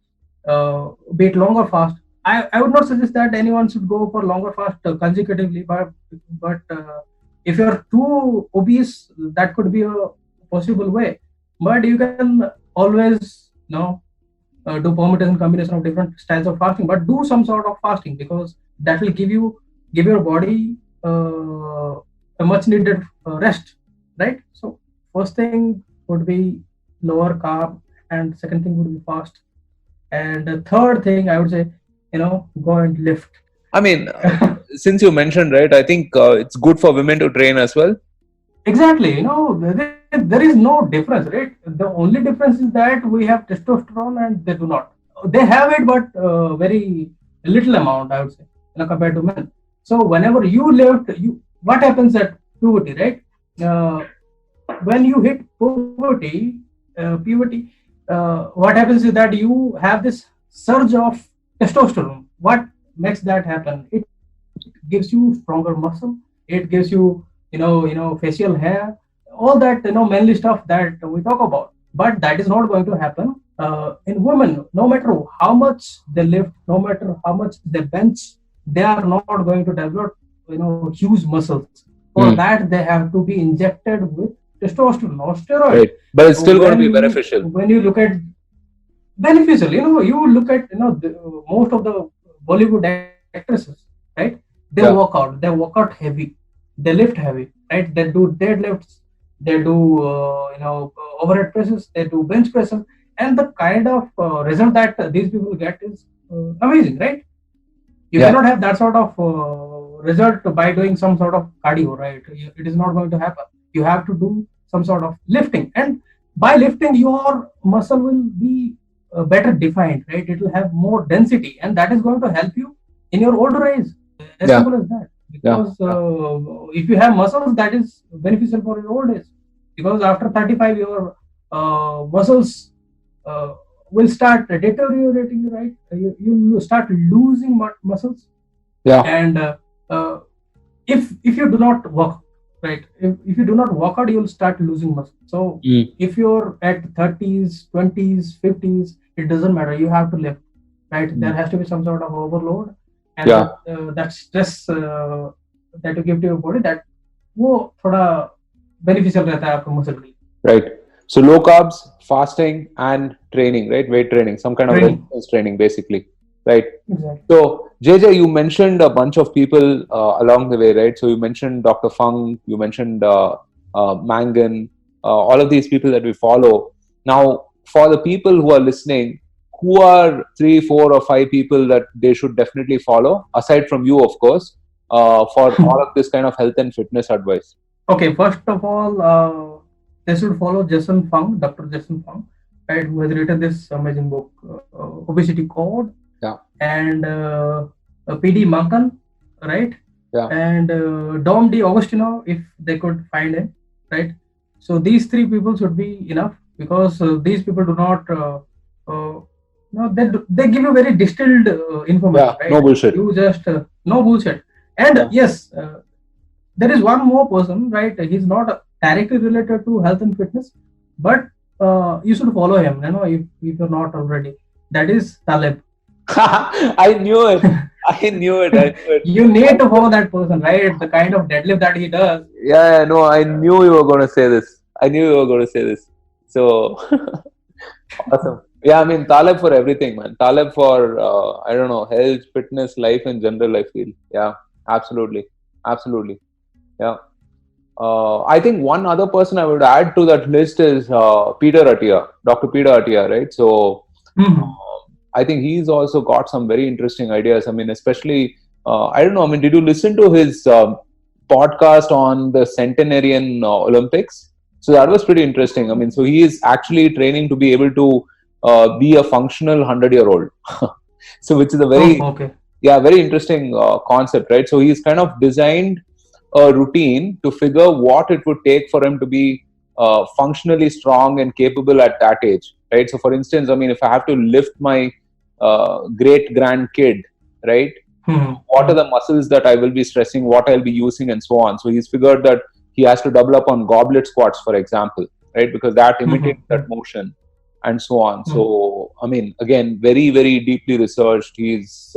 be it longer fast. I would not suggest that anyone should go for longer fast consecutively, but if you're too obese, that could be a possible way. But you can always do permutation combination of different styles of fasting, but do some sort of fasting because that will give your body a much needed rest, right? So first thing would be lower carb, and second thing would be fast, and the third thing I would say, go and lift. I mean, since you mentioned, right, I think it's good for women to train as well. Exactly. There is no difference, right? The only difference is that we have testosterone and they do not. They have it, but very little amount, I would say, compared to men. So whenever you lift, what happens at puberty, right? When you hit puberty, what happens is that you have this surge of testosterone. What makes that happen? It gives you stronger muscle. It gives you facial hair, all that manly stuff that we talk about. But that is not going to happen in women. No matter how much they lift, no matter how much they bench, they are not going to develop huge muscles. For that, they have to be injected with testosterone or steroid. Right. But it's still going to be beneficial. When you look at beneficial, you look at most of the Bollywood actresses, right? They work out heavy, they lift heavy, right? They do deadlifts, they do overhead presses, they do bench presses, and the kind of result that these people get is amazing, right? You cannot have that sort of result by doing some sort of cardio, right? It is not going to happen. You have to do some sort of lifting, and by lifting, your muscle will be better defined, right? It will have more density, and that is going to help you in your older age. As Yeah. simple as that. Yeah. Because if you have muscles, that is beneficial for your old age. Because after 35, your muscles will start deteriorating, right? You start losing muscles, Yeah. and uh, if you do not work, right? If you do not work out, you will start losing muscle. So Mm. if you're at 30s, 20s, 50s, it doesn't matter. You have to lift, right? There has to be some sort of overload, and Yeah. that stress that you give to your body, that वो थोड़ा beneficial रहता है आपके muscle के लिए. Right. So low carbs, fasting, and training, right? Weight training, some kind of Training. resistance training, basically, right? Exactly. So JJ, you mentioned a bunch of people along the way, right? So you mentioned Dr. Fung, you mentioned Mangan, all of these people that we follow. Now, for the people who are listening, who are 3, 4, or 5 people that they should definitely follow, aside from you, of course, for all of this kind of health and fitness advice? Okay, first of all, they should follow Jason Fung, Dr. Jason Fung, right, who has written this amazing book, Obesity Code. Yeah. And PD Mankan, right? Yeah. And Dom D. Agostino, if they could find him, right? So these 3 people should be enough, because these people do not, no, they give you very distilled information, Yeah, right? no bullshit. You just, no bullshit. And Yeah. yes, there is one more person, right? He's not directly related to health and fitness, but you should follow him, if you're not already. That is Taleb. I knew it. I knew it. You need to follow that person, right? The kind of deadlift that he does. Yeah, no, I knew you were going to say this. So, awesome. Yeah, I mean, Taleb for everything, man. Taleb for, I don't know, health, fitness, life in general, I feel. Yeah, absolutely. Absolutely. Yeah. I think one other person I would add to that list is Peter Attia, Dr. Peter Attia, right? So, I think he's also got some very interesting ideas. I mean, especially, I don't know, I mean, did you listen to his podcast on the centenarian Olympics? So that was pretty interesting. I mean, so he is actually training to be able to be a functional 100-year-old. So, which is a very, very interesting concept, right? So he's kind of designed a routine to figure what it would take for him to be functionally strong and capable at that age, right? So, for instance, I mean, if I have to lift my great grandkid, right? What are the muscles that I will be stressing, what I'll be using, and so on. So he's figured that he has to double up on goblet squats, for example, right? Because that imitates that motion, and so on. So, I mean, again, very, very deeply researched. He's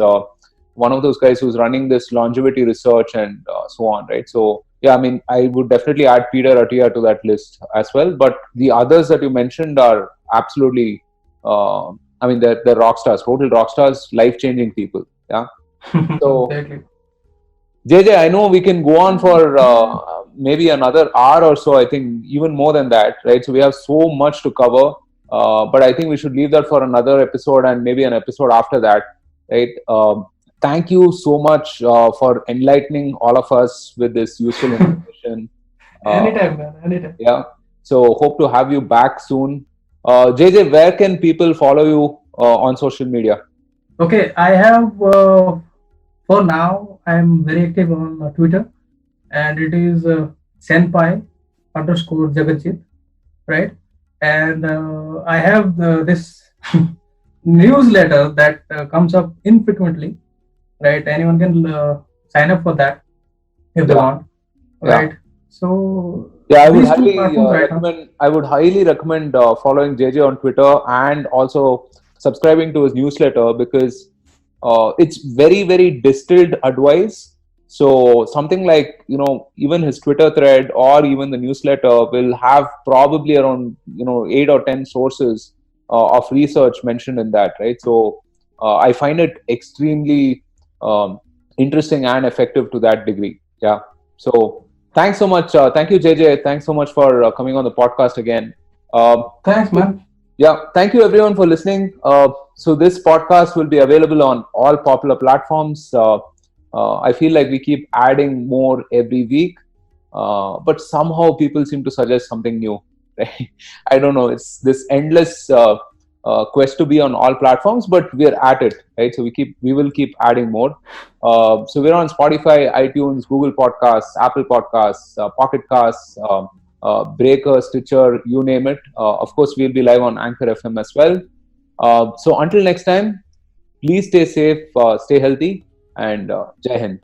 one of those guys who's running this longevity research and so on, right? So, yeah, I mean, I would definitely add Peter Attia to that list as well. But the others that you mentioned are absolutely, I mean, they're rock stars, total rock stars, life-changing people. Yeah. So, exactly. JJ, I know we can go on for maybe another hour or so. I think even more than that, right? So we have so much to cover, but I think we should leave that for another episode and maybe an episode after that, right? Thank you so much for enlightening all of us with this useful information. Anytime, man. Anytime. Yeah. So hope to have you back soon. JJ, where can people follow you on social media? Okay, I have, for now, I'm very active on Twitter, and it is senpai _ Jagatjit, right? And I have this newsletter that comes up infrequently, right? Anyone can sign up for that if they want, right? So yeah, I would highly recommend following JJ on Twitter and also subscribing to his newsletter, because it's very, very distilled advice. So something like, even his Twitter thread or even the newsletter will have probably around 8 or 10 sources of research mentioned in that, right? So I find it extremely interesting and effective to that degree. Yeah. So thanks so much. Thank you, JJ. Thanks so much for coming on the podcast again. Thanks, man. Yeah, thank you everyone for listening. So this podcast will be available on all popular platforms. I feel like we keep adding more every week, but somehow people seem to suggest something new. Right? I don't know. It's this endless quest to be on all platforms, but we're at it, right? So we will keep adding more. So we're on Spotify, iTunes, Google Podcasts, Apple Podcasts, Pocket Casts, Breaker, Stitcher, you name it. Of course, we'll be live on Anchor FM as well. So until next time, please stay safe, stay healthy, and Jai Hind.